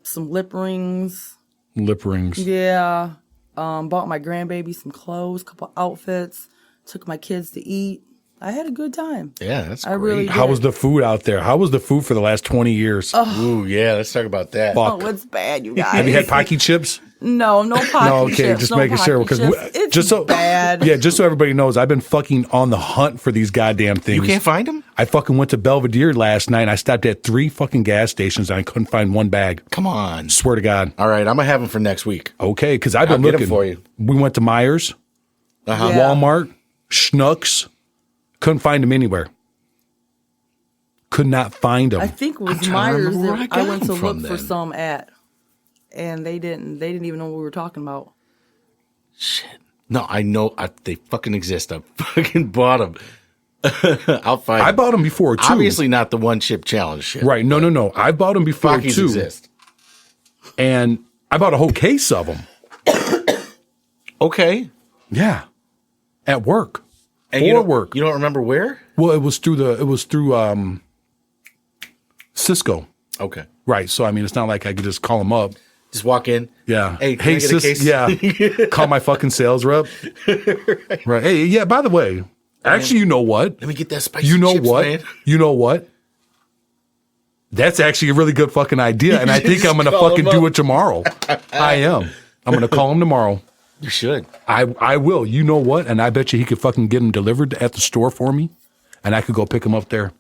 Some lip rings. Lip rings. Yeah. Bought my grandbaby some clothes, couple outfits. took my kids to eat. I had a good time. Yeah, that's I great. really How was the food out there? How was the food for the last 20 years? Ooh, yeah, let's talk about that. Fuck. Oh, it's bad, you guys. Have you had Pocky chips? No Pocky No, okay, chips. just no making sure Pocky because chips. It's just so bad. Yeah, just so everybody knows, I've been fucking on the hunt for these goddamn things. You can't find them? I fucking went to Belvedere last night. And I stopped at 3 fucking gas stations and I couldn't find one bag. Come on. Swear to God. All right, I'm gonna have them for next week. Okay, because I've been I'll get 'em looking for you. We went to Myers, Uh-huh. Yeah. Walmart, Schnucks. Couldn't find them anywhere. Could not find them. I think it was I'm trying to Myers remember where that I I got went to them look from for then. some at, and they didn't even know what we were talking about. Shit. No, I know they fucking exist. I fucking bought them. I'll find. I bought them before too. Obviously not the one chip challenge shit. Right. No. I bought them before Pockies too. exist. And I bought a whole case of them. Okay. Yeah. At work. And you For don't, work. You don't remember where? Well, it was through Cisco. Okay. Right. So I mean it's not like I could just call them up. Just walk in. Yeah. Hey, can I get a case? Yeah. Call my fucking sales rep. Right. Hey, yeah, by the way, actually, you know what? Let me get that spicy You know chips, what? man. You know what? That's actually a really good fucking idea. And I think Just I'm going to call fucking him do up. it tomorrow. I am. I'm going to call him tomorrow. You should. I will. You know what? And I bet you he could fucking get them delivered at the store for me. And I could go pick them up there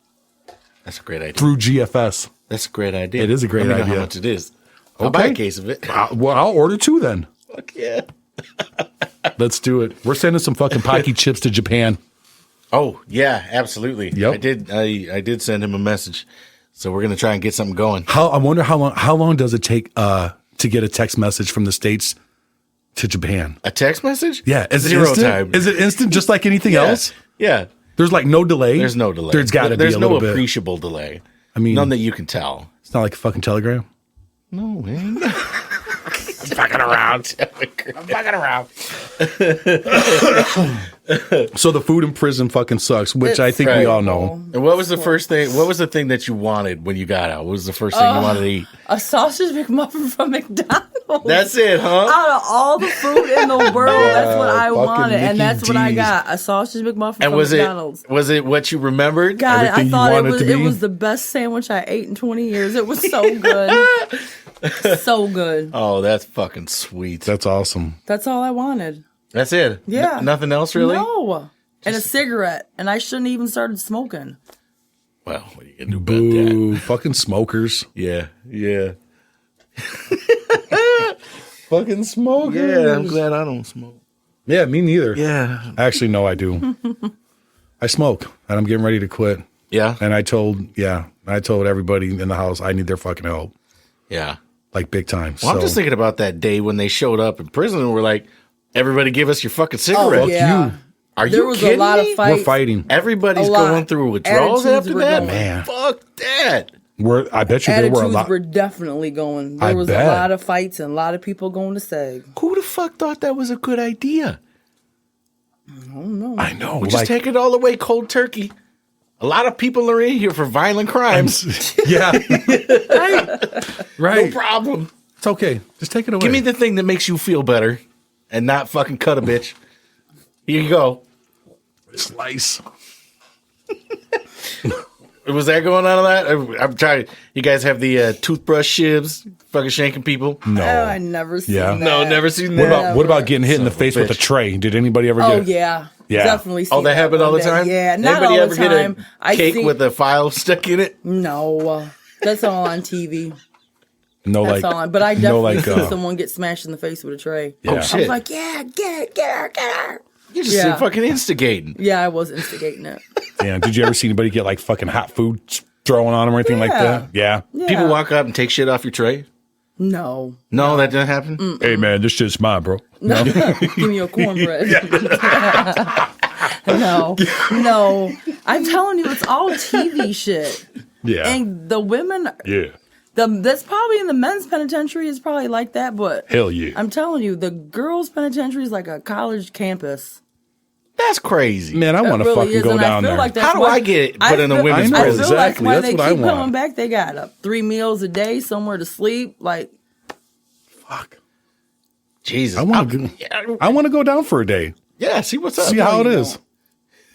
That's a great idea. through GFS. That's a great idea. It is a great Let me know idea. how much it is. I'll buy a Okay. case of it. Well, I'll order 2 then. Fuck yeah. Let's do it. We're sending some fucking Pocky chips to Japan. Oh yeah, absolutely. Yep. I did send him a message. So we're gonna try and get something going. I wonder how long does it take to get a text message from the States to Japan? A text message? Yeah, is it Zero instant? time. Is it instant just like anything Yeah. else? Yeah. There's like no delay. There's no delay. There's got to be There's a no little bit. appreciable delay. I mean, None that you can tell. it's not like a fucking telegram. No, man. Fucking around. I'm fucking around. So the food in prison fucking sucks, which I think we Right. all know. And what was the first thing? What was the thing that you wanted when you got out? What was the first thing you wanted to eat? A sausage McMuffin from McDonald's. That's it, huh? Out of all the food in the world, that's what I fucking wanted, and Mickey that's what I D's. got. A sausage McMuffin And from was McDonald's. it what you remembered? God, I everything you thought it wanted was to be? it was the best sandwich I ate in 20 years. It was so good. So good. Oh, that's fucking sweet. That's awesome. That's all I wanted. That's it. Yeah. Nothing else really. No. And a cigarette. And I shouldn't even started smoking. Well, what are you gonna do about that? Boo. Fucking smokers. Yeah, yeah, Fucking smokers. yeah. I'm glad I don't smoke. Yeah, me neither. Yeah, Actually, no, I do. I smoke and I'm getting ready to quit. yeah, And I told everybody in the house I need their fucking help. yeah. Like big time. Well, I'm just thinking about that day when they showed up in prison and were like, "Everybody, give us your fucking cigarette." fuck yeah. you. Are There you was kidding a lot me? of fights. We're fighting. Everybody's A lot. going through withdrawals Attitudes after were that. going. Man. Fuck that. I bet you there were a Attitudes lot. were definitely going. There I was bet. a lot of fights and a lot of people going to SAG. Who the fuck thought that was a good idea? I know. We just take it all the way cold turkey. A lot of people are in here for violent crimes. yeah. Right. No problem. It's okay. Just take it away. Give me the thing that makes you feel better and not fucking cut a bitch. Here you go. slice. Was that going on that? I'm trying. You guys have the toothbrush shivs fucking shanking people? No. Oh, I never seen Yeah. that. No, never seen that. What about getting hit in the Son of a face with a bitch. tray? Did anybody ever Oh get yeah, Yeah. definitely. Seen Oh, that happened all the one day. time? Yeah, not Anybody all ever the time. get a cake see, with a file stuck in it? No, that's all on TV. no That's like all on. But I no definitely like seen someone get smashed in the face with a tray. Yeah. Oh I shit! was like, yeah, get her. You're just Yeah. fucking instigating. Yeah, I was instigating it. damn, did you ever see anybody get like fucking hot food throwing on them or anything like Yeah. that? Yeah. Yeah. People walk up and take shit off your tray. No, No, that didn't happen. Hey man, this shit's mine, bro. no, give me your cornbread. no. I'm telling you, it's all TV shit. Yeah. And the women, Yeah. that's probably in the men's penitentiary is probably like that, but Hell yeah. I'm telling you, the girls' penitentiary is like a college campus. That's crazy. Man, I want to It really fucking is, go and I down feel there. like that's How do why- I get put in a feel- women's I know, I feel prison? exactly. Like why That's they what I keep want. coming back. They got 3 meals a day, somewhere to sleep. Like, Fuck. Jesus, I want to go down for a day. Yeah, see what's up. See how it is.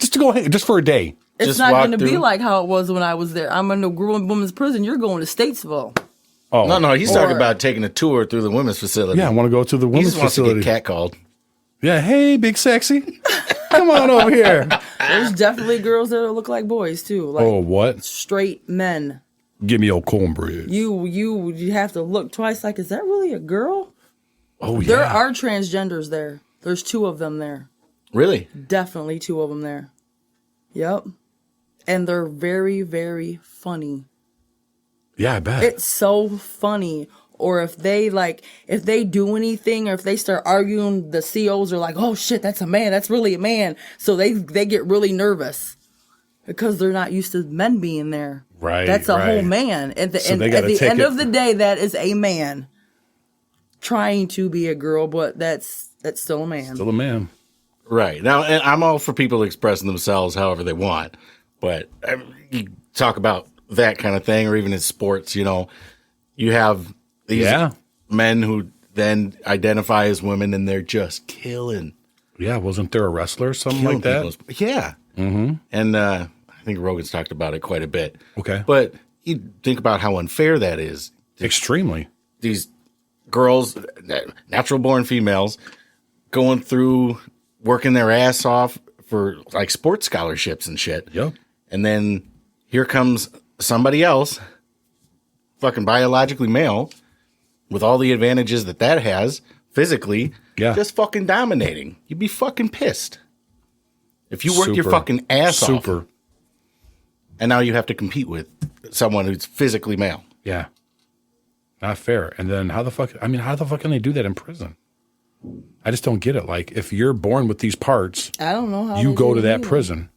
just to go just for a day. It's Just not walk going to be through. like how it was when I was there. I'm in a women's prison. You're going to Statesville. Oh No, he's talking about taking a tour through the women's facility. Yeah, I want to go to the He women's just wants facility. to get catcalled. Yeah, hey, big sexy, come on over here. There's definitely girls that look like boys too. Like Oh, what? straight men. Give me your cornbread. You have to look twice. Like, is that really a girl? Oh yeah. There are transgenders there. There's 2 of them there. Really? Definitely 2 of them there. Yep. And they're very, very funny. Yeah, I bet. It's so funny. Or if they do anything, or if they start arguing, the COs are like, "Oh shit, that's a man. That's really a man." So they get really nervous because they're not used to men being there. Right, That's a whole right. man. At the So end, they gotta at the take end it- of the day, that is a man trying to be a girl, but that's still a man. Still a man. Right. Now, and I'm all for people expressing themselves however they want, but you talk about that kind of thing, or even in sports, you have these men who then identify as women and they're just killing Yeah, wasn't there a wrestler or something like that? people's- Yeah. Mm-hmm. And I think Rogan's talked about it quite a bit. Okay. But you think about how unfair that is. Extremely. These girls, natural born females, going through working their ass off for like sports scholarships and shit. Yep. And then here comes somebody else, fucking biologically male, with all the advantages that has physically, just fucking dominating. You'd be fucking pissed. If you worked your Super. fucking ass off, Super. and now you have to compete with someone who's physically male. Yeah. Not fair. And then how the fuck can they do that in prison? I just don't get it. Like, if you're born with these parts, I don't know how you they go do to it that either. prison.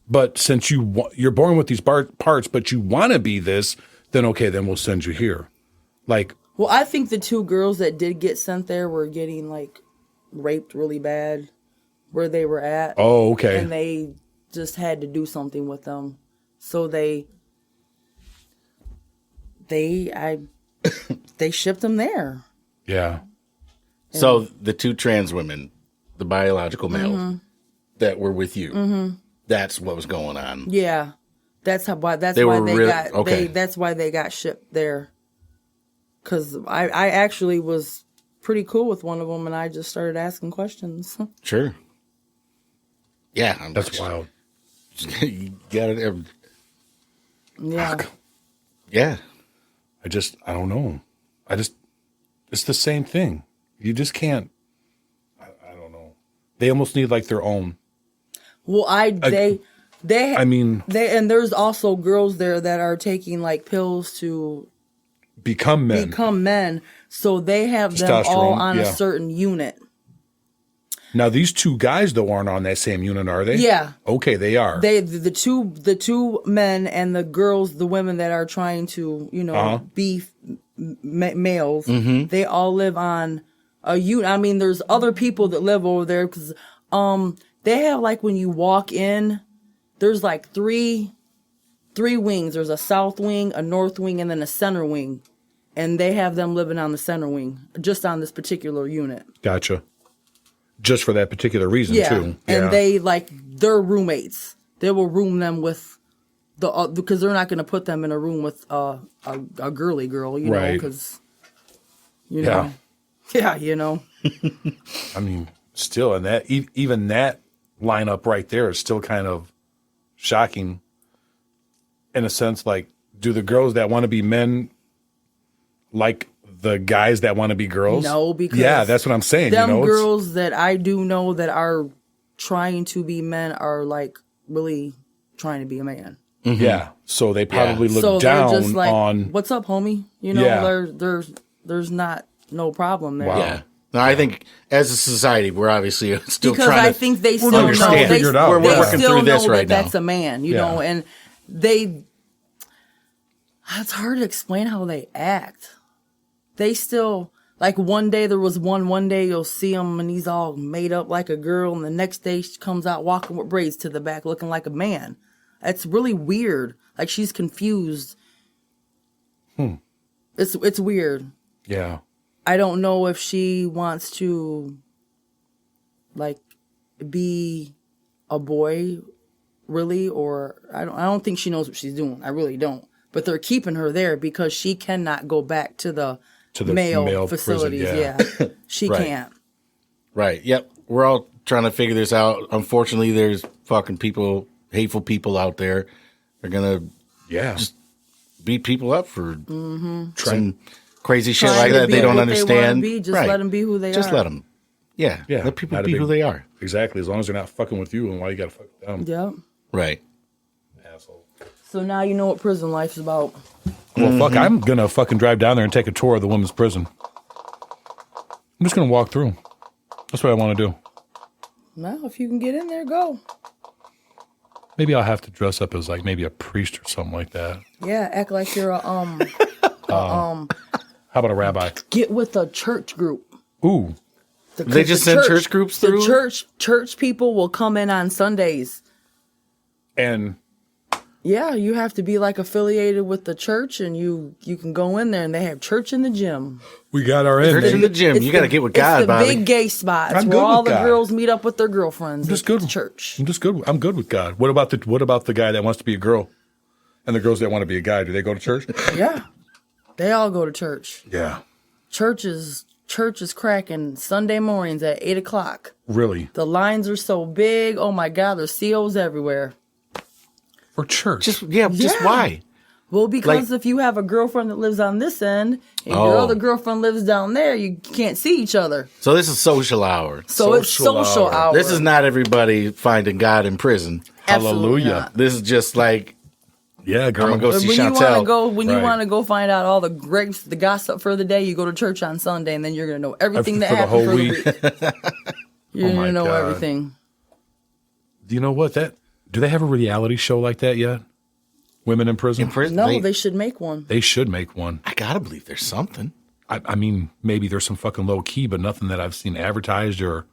But since you're born with these parts, but you want to be this, then okay, then we'll send you here. Like, Well, I think the 2 girls that did get sent there were getting like raped really bad where they were at. oh, okay. And they just had to do something with them. So they shipped them there. Yeah. So the 2 trans women, the biological males that were with you, that's what was going on. Yeah. That's why They they were really- got okay. that's why they got shipped there. Cuz I actually was pretty cool with one of them and I just started asking questions. Sure. Yeah. That's wild. You got it. Yeah. Yeah. I don't know. It's the same thing. You just can't, I don't know. They almost need like their own. Well, and there's also girls there that are taking like pills to become men. So they have them all Testosterone, on a yeah. certain unit. Now, these 2 guys, though, aren't on that same unit, are they? Yeah. Okay, they are. The two men and the girls, the women that are trying to, be males, they all live on a unit. I mean, there's other people that live over there because they have like when you walk in, there's like three wings. There's a south wing, a north wing, and then a center wing. And they have them living on the center wing, just on this particular unit. Gotcha. Just for that particular reason, too. And they're roommates. They will room them with because they're not going to put them in a room with a girly girl, you know, because, know. Yeah, I mean, still, and that even that lineup right there is still kind of shocking in a sense. Like, do the girls that want to be men like the guys that want to be girls? No, because that's what I'm saying. Them girls that I do know that are trying to be men are like really trying to be a man. Mm-hmm. Yeah, so they probably look so down they're just like, on. What's up, homie? You know, there's not no problem there. Wow. Yeah. No, I think as a society, we're obviously still because trying I to think they still trying know to understand. Figure it out. We're Yeah. working still through this know right that now. that's a man, you Yeah. know, and it's hard to explain how they act. They still, like one day you'll see him and he's all made up like a girl, and the next day she comes out walking with braids to the back looking like a man. It's really weird. Like she's confused. It's weird. Yeah. I don't know if she wants to like be a boy, really, or I don't think she knows what she's doing. I really don't. But they're keeping her there because she cannot go back to the male facilities. Prison, yeah. She Right. can't. Right. Yep. We're all trying to figure this out. Unfortunately, there's fucking people, hateful people out there. They're gonna Just beat people up for Mm-hmm. some crazy shit Trying like to that be they don't what they wanna understand. be, just let 'em be who they Just are. let them. Yeah. yeah. Let people Not a be big- who they are. Exactly. As long as they're not fucking with you, and why you gotta fuck with them, Yep. Right. asshole. So now you know what prison life is about. Well, fuck, I'm gonna fucking drive down there and take a tour of the women's prison. I'm just gonna walk through. That's what I want to do. Well, if you can get in there, go. Maybe I'll have to dress up as like maybe a priest or something like that. Yeah, act like you're a How about a rabbi? get with a church group. Ooh, They just send church groups through? The church people will come in on Sundays. and Yeah, you have to be like affiliated with the church, and you can go in there, and they have church in the gym. we got our Church in end. the gym. It's You got to the- get with God, It's the Bobby. big gay spots I'm where good all with the God. girls meet up with their girlfriends. Just at good. the church. I'm just good. I'm good with God. What about the guy that wants to be a girl, and the girls that want to be a guy? Do they go to church? Yeah, they all go to church. Yeah, Church is cracking Sunday mornings at 8:00. really. The lines are so big. Oh my God, there's COs everywhere. For church. Just Yeah. why? Well, because Like- if you have a girlfriend that lives on this end and your Oh. other girlfriend lives down there, you can't see each other. So this is social hour. So it's Social social hour. hour. This is not everybody finding God in prison. Absolutely Hallelujah. not. This is just like yeah, girl. I'm gonna go But see when you want to Chantel. go, when you Right. want to go find out all the grapes, the gossip for the day, you go to church on Sunday, and then you're gonna know everything that For the happened whole for the week. week. You're Oh my gonna know God. everything. Do you know what that? Do they have a reality show like that yet? Women in prison. in prison. No, they should make one. They should make one. I gotta believe there's something. I mean, maybe there's some fucking low key, but nothing that I've seen advertised or,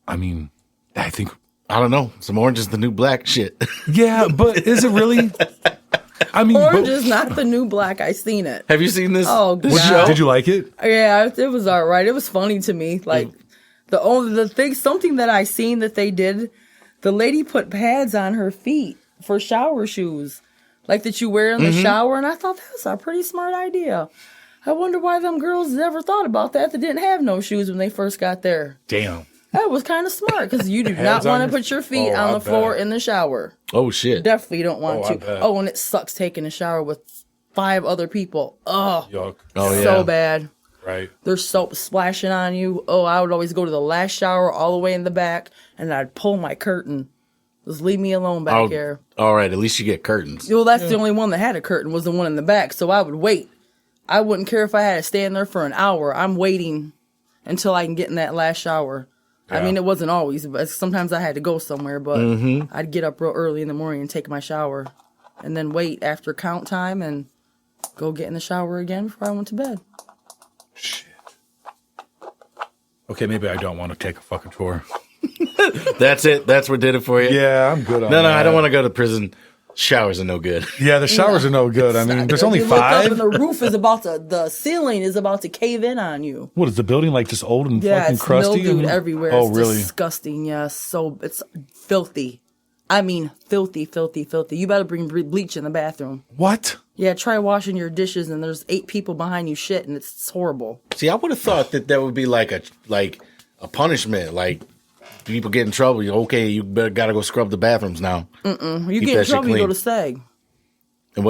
I mean, I think. I don't know. Some orange is the new black shit. Yeah, but is it really? I mean, Orange is not the new black. I seen it. Have you seen this? Oh, this God. show? did you like it? Yeah, it was all right. It was funny to me. Like something that I seen that they did, the lady put pads on her feet for shower shoes, like that you wear in the shower, and I thought that was a pretty smart idea. I wonder why them girls never thought about that. They didn't have no shoes when they first got there. Damn. That was kind of smart because you do not Pads on want to your- put your feet Oh, on I the floor bet. in the shower. Oh shit. Definitely don't want Oh, I to. bet. Oh, and it sucks taking a shower with 5 other people. Oh, Yuck. Oh yeah. so bad. Right. There's soap splashing on you. Oh, I would always go to the last shower all the way in the back, and I'd pull my curtain. Just leave me alone back Oh, here. all right. At least you get curtains. Well, that's the only one that had a curtain was the one in the back, so I would wait. I wouldn't care if I had to stand there for an hour. I'm waiting until I can get in that last shower. I Yeah. mean, it wasn't always, but sometimes I had to go somewhere, but I'd get up real early in the morning and take my shower and then wait after count time and go get in the shower again before I went to bed. Shit. Okay, maybe I don't want to take a fucking tour. That's it. That's what did it for you. Yeah, I'm good on No, that. I don't want to go to prison. Showers are no good. Yeah, the showers are no good. I mean, there's only You look up 5. and the roof is the ceiling is about to cave in on you. What is the building like? Just old and Yeah, fucking it's crusty? mildewed and- everywhere. Oh, It's really? disgusting. Yeah, so it's filthy. I mean, filthy, filthy, filthy. You better bring bleach in the bathroom. What? Yeah, try washing your dishes and there's 8 people behind you shit and it's horrible. See, I would have thought that would be like a punishment. Like people get in trouble. Okay, you better gotta go scrub the bathrooms now. You Keep get in that shit trouble, you go clean. to SAG. And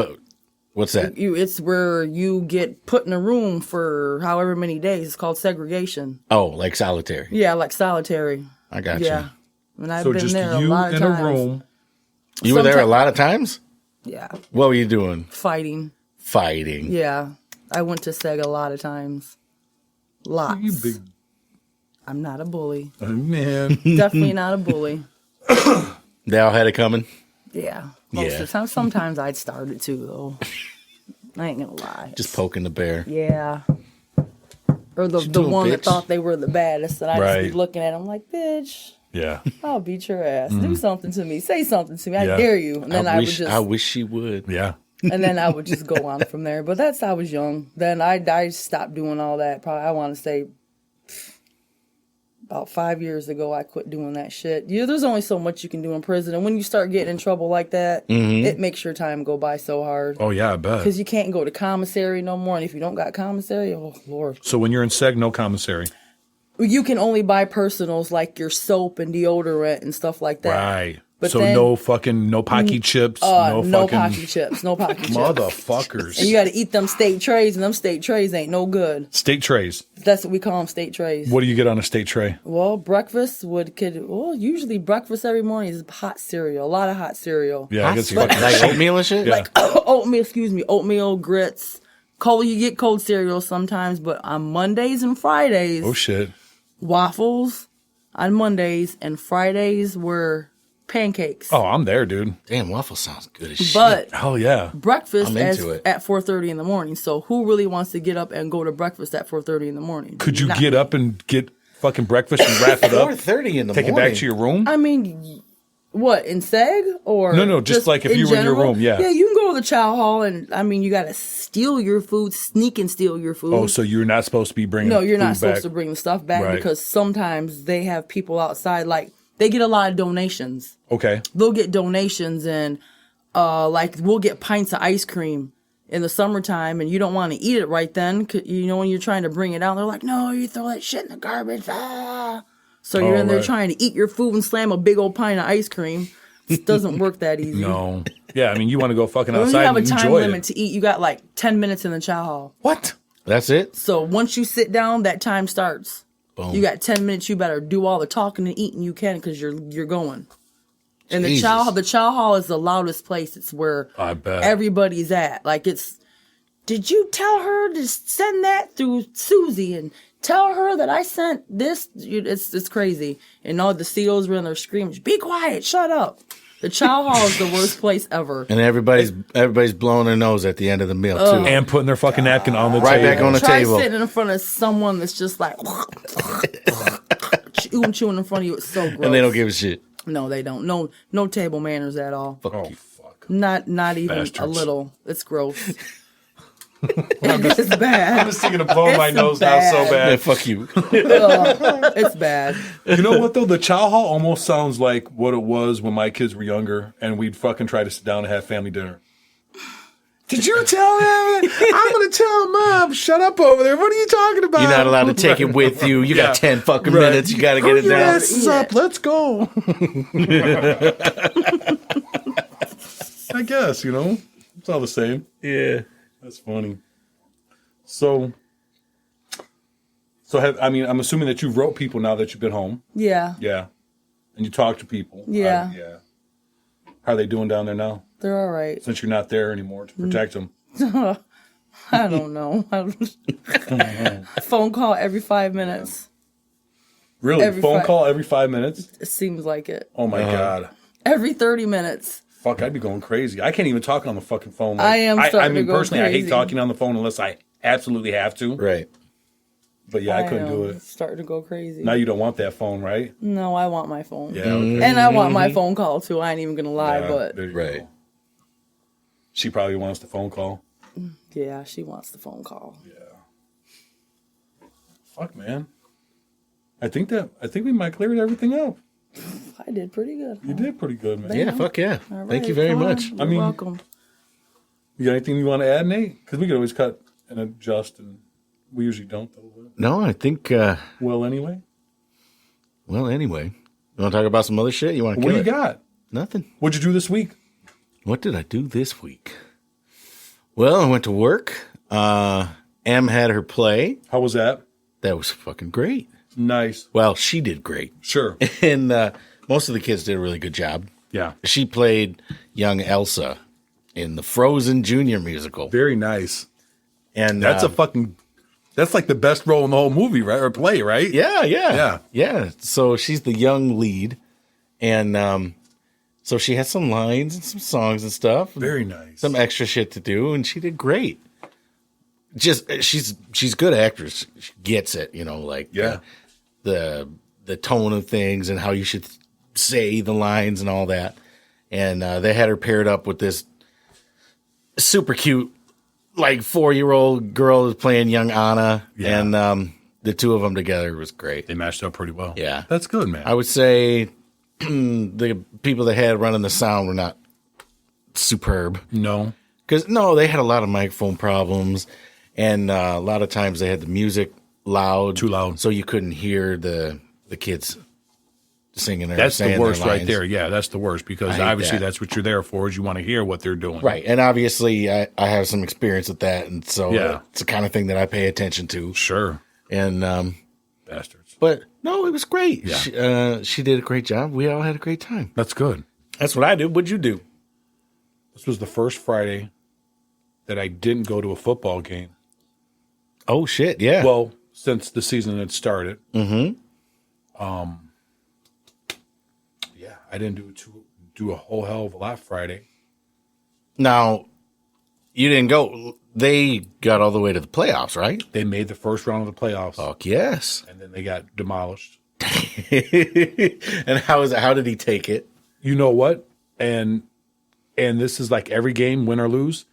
what's that? It's where you get put in a room for however many days. It's called segregation. Oh, like solitary. Yeah, like solitary. I got Yeah. And I've So been just there a you lot of in times. a room. you. You were there a Sometime- lot of times. Yeah, What were you doing? fighting. Fighting. Yeah, I went to SEG a lot of times. Lots. You big I'm not a bully. man. Definitely not a bully. They all had it coming. Yeah. Most Yeah. of the time. Sometimes I'd start it too, though. I ain't gonna lie. Just poking the bear. Yeah. Or the doing, one that bitch? thought they were the baddest, and I'd just Right. be looking at them like, bitch, Yeah. I'll beat your ass. Do something to me. Say something to me. I Yeah. dare you. And then I would I just wish she would. Yeah. and then I would just go on from there. But I was young. Then I stopped doing all that. Probably I want to say about 5 years ago, I quit doing that shit. There's only so much you can do in prison. And when you start getting in trouble like that, it makes your time go by so hard. Oh, yeah, I bet. Because you can't go to commissary no more. And if you don't got commissary, oh, Lord. So when you're in seg, no commissary. You can only buy personals like your soap and deodorant and stuff like that. Right. But so then, no Pocky chips. No Pocky chips. No Pocky chips. Motherfuckers. And you got to eat them steak trays, and them steak trays ain't no good. Steak trays. That's what we call them, steak trays. What do you get on a steak tray? Well, usually breakfast every morning is hot cereal. A lot of hot cereal. Yeah, I guess you like oatmeal and shit? Yeah. Like oatmeal, grits. You get cold cereal sometimes, but on Mondays and Fridays. Oh, shit. Waffles on Mondays, and Fridays were pancakes. Oh, I'm there, dude. Damn, waffle sounds good as shit. But Hell yeah. breakfast I'm into it. at 4:30 in the morning. So who really wants to get up and go to breakfast at 4:30 in the morning? Could you get up and get fucking breakfast and wrap it up? 4:30 in the Take morning. it back to your room? I mean, what, in SEG? Or No, just like if you were in your general? room, yeah. Yeah, you can go to the chow hall, and I mean, you got to steal your food, sneak and steal your food. Oh, so you're not supposed to be bringing No, you're not food supposed back. to bring the stuff back Right. because sometimes they have people outside, like, they get a lot of donations. Okay. They'll get donations, and like we'll get pints of ice cream in the summertime, and you don't want to eat it right then. 'Cause, when you're trying to bring it out, they're like, no, you throw that shit in the garbage. Ah. So you're in there right. trying to eat your food and slam a big old pint of ice cream. It doesn't work that easy. No. Yeah, I mean, you want to go fucking When you outside have a and time enjoy limit it. to eat, you got like 10 minutes in the chow hall. What? That's it? So once you sit down, that time starts. Boom. You got 10 minutes. You better do all the talking and eating you can because you're going. And Jesus. the chow hall is the loudest place. It's where I bet. everybody's at. Like did you tell her to send that through Susie and tell her that I sent this? It's crazy. And all the COs were in there screaming, be quiet, shut up. The chow hall is the worst place ever. And everybody's blowing their nose at the end of the meal, too. And putting their fucking napkin on the Right table. back on the Try table. sitting in front of someone that's just like chewing in front of you. It's so gross. And they don't give a shit. No, they don't. No table manners at all. Oh, fuck. Not even a Bastards. little. It's gross. It's bad. I'm just thinking of blowing my It's nose bad. now so Yeah, bad. fuck you. It's bad. You know what, though? The chow hall almost sounds like what it was when my kids were younger and we'd fucking try to sit down and have family dinner. Did you tell him? I'm going to tell Mom. Shut up over there. What are you talking about? You're not allowed to take it with you. You got 10 fucking Right. minutes. You got to get Hurry it your down. asses up. Let's go. I guess, it's all the same. Yeah. That's funny. So I'm assuming that you wrote people now that you've been home. Yeah, Yeah. And you talk to people. Yeah. Yeah. How are they doing down there now? they're all right. Since you're not there anymore to protect them. I don't know. Phone call every 5 minutes. Really? Every Phone Fri- call every 5 minutes? It seems like it. Oh my God. Every 30 minutes. Fuck, I'd be going crazy. I can't even talk on the fucking phone. I am starting to go personally, I hate crazy. talking on the phone unless I absolutely have to. Right. But yeah, I couldn't do it. Starting to go crazy. Now you don't want that phone, right? No, I want my phone. Yeah. Okay. And I want my phone call too. I ain't even gonna lie, Yeah, but there you Right. go. She probably wants the phone call. yeah, she wants the phone call. Fuck, man. I think we might clear everything up. I did pretty good. You did pretty good, man. Yeah, fuck yeah. All right, Thank you very fine. much. You're mean- welcome. You got anything you want to add, Nate? Because we could always cut and adjust, and we usually don't, though. No, I think, Well, anyway. well, anyway. You want to talk about some other shit? You want to What kill do you it? got? Nothing. What'd you do this week? What did I do this week? Well, I went to work. Em had her play. How was that? That was fucking great. Nice. Well, she did great. Sure. And most of the kids did a really good job. Yeah. She played young Elsa in the Frozen Junior musical. Very nice. And That's that's like the best role in the whole movie, right? Or play, right? Yeah. So she's the young lead. And so she had some lines and some songs and stuff. Very nice. Some extra shit to do, and she did great. Just she's a good actress. She gets it, like Yeah. the tone of things and how you should say the lines and all that. And they had her paired up with this super cute, like 4-year-old girl who's playing young Anna, Yeah. and the two of them together was great. They matched up pretty well. Yeah. That's good, man. I would say the people that had running the sound were not superb. No. Because, they had a lot of microphone problems, and a lot of times they had the music loud. Too loud. So you couldn't hear the kids singing or That's saying the worst their right lines. there. Yeah, that's the worst because I hate obviously that. that's what you're there for is you want to hear what they're doing. Right. And obviously I have some experience with that, and so it's the kind of thing that I pay attention to. Sure. And Bastards. but no, it was great. Yeah. She did a great job. We all had a great time. That's good. That's what I did. What'd you do? This was the first Friday that I didn't go to a football game. Oh shit, yeah. Well, since the season had started. Mm-hmm. Yeah, I didn't do a whole hell of a lot Friday. Now, you didn't go. They got all the way to the playoffs, right? They made the first round of the playoffs. Fuck yes. And then they got demolished. And how did he take it? You know what? And this is like every game, win or lose.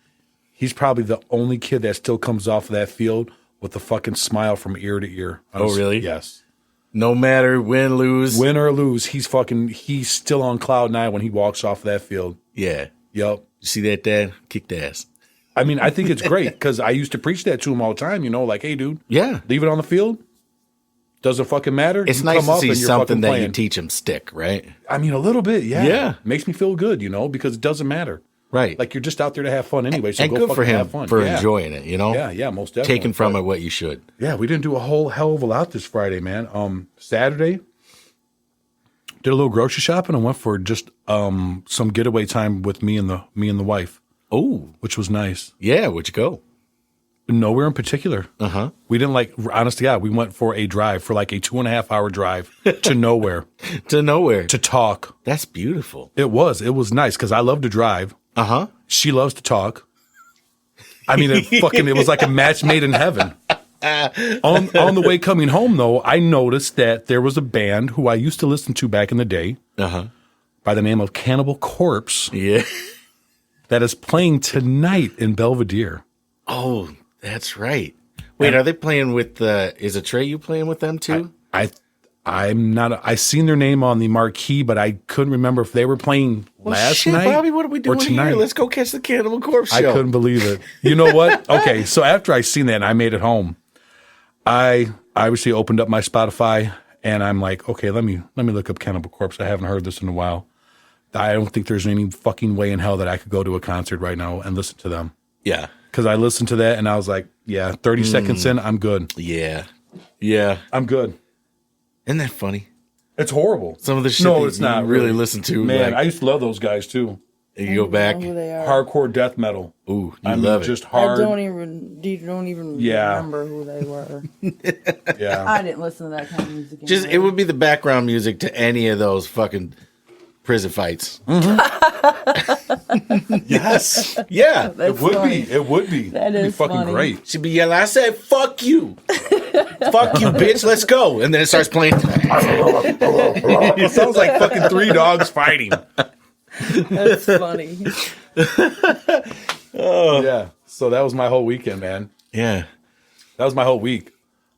He's probably the only kid that still comes off of that field with a fucking smile from ear to ear. Oh, really? Yes. No matter win, lose. Win or lose, he's still on cloud nine when he walks off that field. Yeah. Yep. You see that, Dad? Kicked ass. I mean, I think it's great because I used to preach that to him all the time, like, hey, dude, Yeah. leave it on the field. Doesn't fucking matter. It's You nice come to up see and you're something fucking that you playing. teach them stick, right? I mean, a little bit, yeah. Yeah. Makes me feel good, because it doesn't matter. Right. Like, you're just out there to have fun anyway, so and go good fucking for him have fun. for Yeah. enjoying it, Yeah, most definitely. Taking from But, it what you should. yeah, we didn't do a whole hell of a lot this Friday, man. Saturday, did a little grocery shopping and went for just some getaway time with me and the wife, Oh, which was nice. yeah. Where'd you go? Nowhere in particular. Uh-huh. We didn't honest to God, we went for a drive for like a 2.5 hour drive to nowhere To nowhere. to talk. That's beautiful. It was nice because I love to drive. Uh-huh. She loves to talk. I mean, it was like a match made in heaven. On the way coming home, though, I noticed that there was a band who I used to listen to back in the day Uh-huh. by the name of Cannibal Corpse Yeah. that is playing tonight in Belvedere. Oh, that's right. Wait, are they playing with is Atreyu playing with them too? I'm not. I seen their name on the marquee, but I couldn't remember if they were playing last night. Bobby, what are we doing or tonight. here? Let's go catch the Cannibal Corpse show. I couldn't believe it. You know what? Okay, so after I seen that and I made it home, I obviously opened up my Spotify and I'm like, okay, let me look up Cannibal Corpse. I haven't heard this in a while. I don't think there's any fucking way in hell that I could go to a concert right now and listen to them. Yeah. Because I listened to that and I was like, yeah, 30 seconds in, I'm good. Yeah. Yeah. I'm good. Isn't that funny? It's horrible. Some of the shit No, that it's you not really listen to. Man, like, I used to love those guys too. you go back. Who they are. Hardcore death metal. Ooh, you I mean, love just it. hard. I don't even Yeah. remember who they were. Yeah. I didn't listen to that kind of music. Just anyway. it would be the background music to any of those fucking prison fights. Yes. Yeah. It That's would funny. be. It would be. That It'd be is fucking funny. great. She'd be yelling, I said, fuck you. Fuck you, bitch. Let's go. And then it starts playing. It sounds like fucking three dogs fighting. That's funny. Yeah. So that was my whole weekend, man. Yeah. That was my whole week.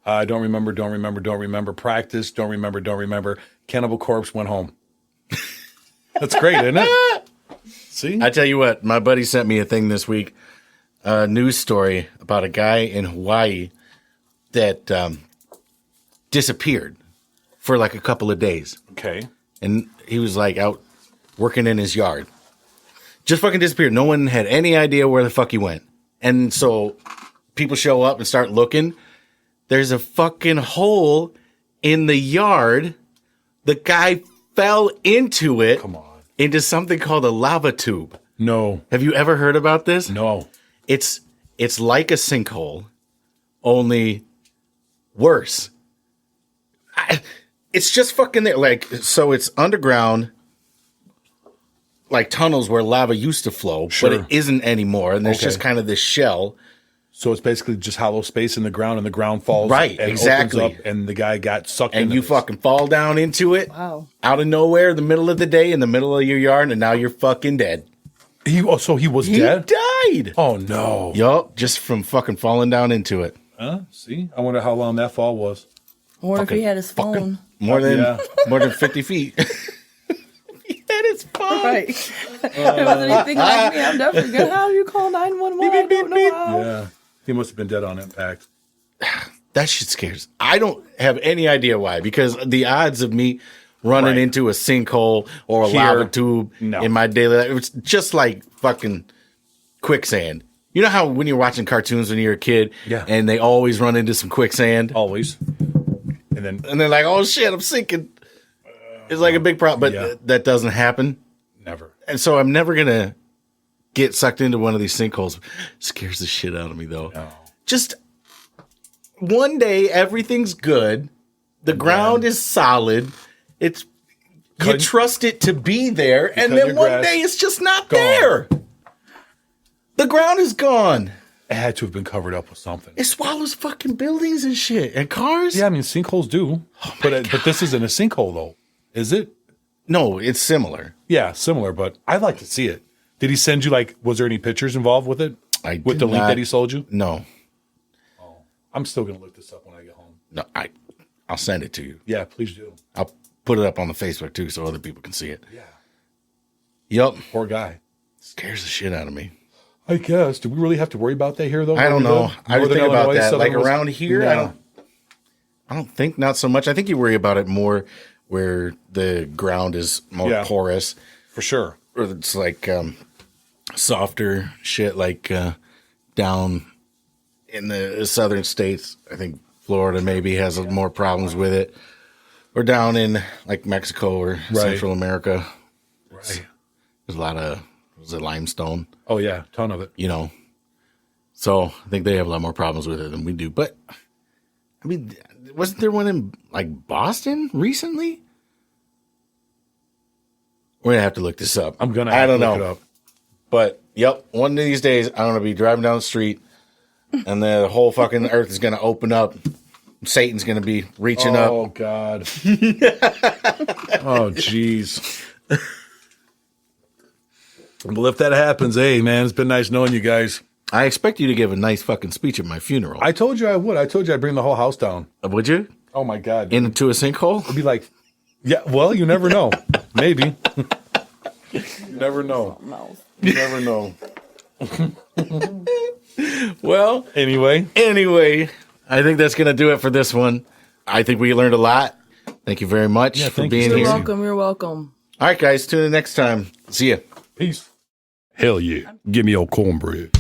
Don't remember. Practice. Don't remember. Cannibal Corpse went home. That's great, isn't it? See? I tell you what, my buddy sent me a thing this week, a news story about a guy in Hawaii that disappeared for like a couple of days. Okay. And he was like out working in his yard. Just fucking disappeared. No one had any idea where the fuck he went. And so people show up and start looking. There's a fucking hole in the yard. The guy fell into it. Come on. Into something called a lava tube. No. Have you ever heard about this? No. It's like a sinkhole, only worse. It's just fucking there. Like, so it's underground, like tunnels where lava used to flow, Sure. but it isn't anymore. And there's Okay. just kind of this shell. So it's basically just hollow space in the ground, and the ground falls. Right, and exactly. opens up, and the guy got sucked And into you this. fucking fall down into it Wow. out of nowhere in the middle of the day, in the middle of your yard, and now you're fucking dead. So he was He dead? died. Oh, no. Yup, just from fucking falling down into it. See? I wonder how long that fall was. I wonder if he had his phone. More than 50 feet. He had his phone. Right. It wasn't anything like me. I'm never good. How do you call 911? I don't know how. Yeah. He must have been dead on impact. That shit scares. I don't have any idea why, because the odds of me running into a sinkhole or a lava tube in my daily life, it's just like fucking quicksand. You know how when you're watching cartoons when you're a kid and they always run into some quicksand? Always. And they're like, oh shit, I'm sinking. It's like a big problem, but that doesn't happen. Never. And so I'm never going to get sucked into one of these sinkholes. Scares the shit out of me though. No. Just one day, everything's good. The ground is solid. You trust it to be there, and then one day it's just not there. The ground is gone. It had to have been covered up with something. It swallows fucking buildings and shit and cars. Yeah, I mean sinkholes do. But this isn't a sinkhole though, is it? No, it's similar. Yeah, similar. But I'd like to see it. Did he send you was there any pictures involved with it? With the link that he sold you? No. I'm still gonna look this up when I get home. No, I'll send it to you. Yeah, please do. I'll put it up on the Facebook too, so other people can see it. Yeah. Yep. Poor guy. Scares the shit out of me. I guess. Do we really have to worry about that here, though? I don't know. I was thinking about that. Like around here, no. I don't think not so much. I think you worry about it more where the ground is more porous. For sure. Or it's like softer shit, like down in the southern states. I think Florida maybe has more problems with it. Or down in like Mexico or Central America. Right. There's a lot of limestone. Oh, yeah. Ton of it. You know. So I think they have a lot more problems with it than we do. But, I mean, wasn't there one in like Boston recently? We're going to have to look this up. I'm going to have to look it up. But, yep, one of these days I'm going to be driving down the street and the whole fucking earth is going to open up. Satan's going to be reaching up. Oh, God. Oh, jeez. Well, if that happens, hey, man, it's been nice knowing you guys. I expect you to give a nice fucking speech at my funeral. I told you I would. I told you I'd bring the whole house down. Would you? Oh, my God. Dude. Into a sinkhole? It'd be like, yeah, well, you never know. Maybe. You never know. You never know. Well, anyway, I think that's going to do it for this one. I think we learned a lot. Thank you very much for being here. You're welcome. All right, guys. Tune in next time. See ya. Peace. Hell yeah. Give me your cornbread.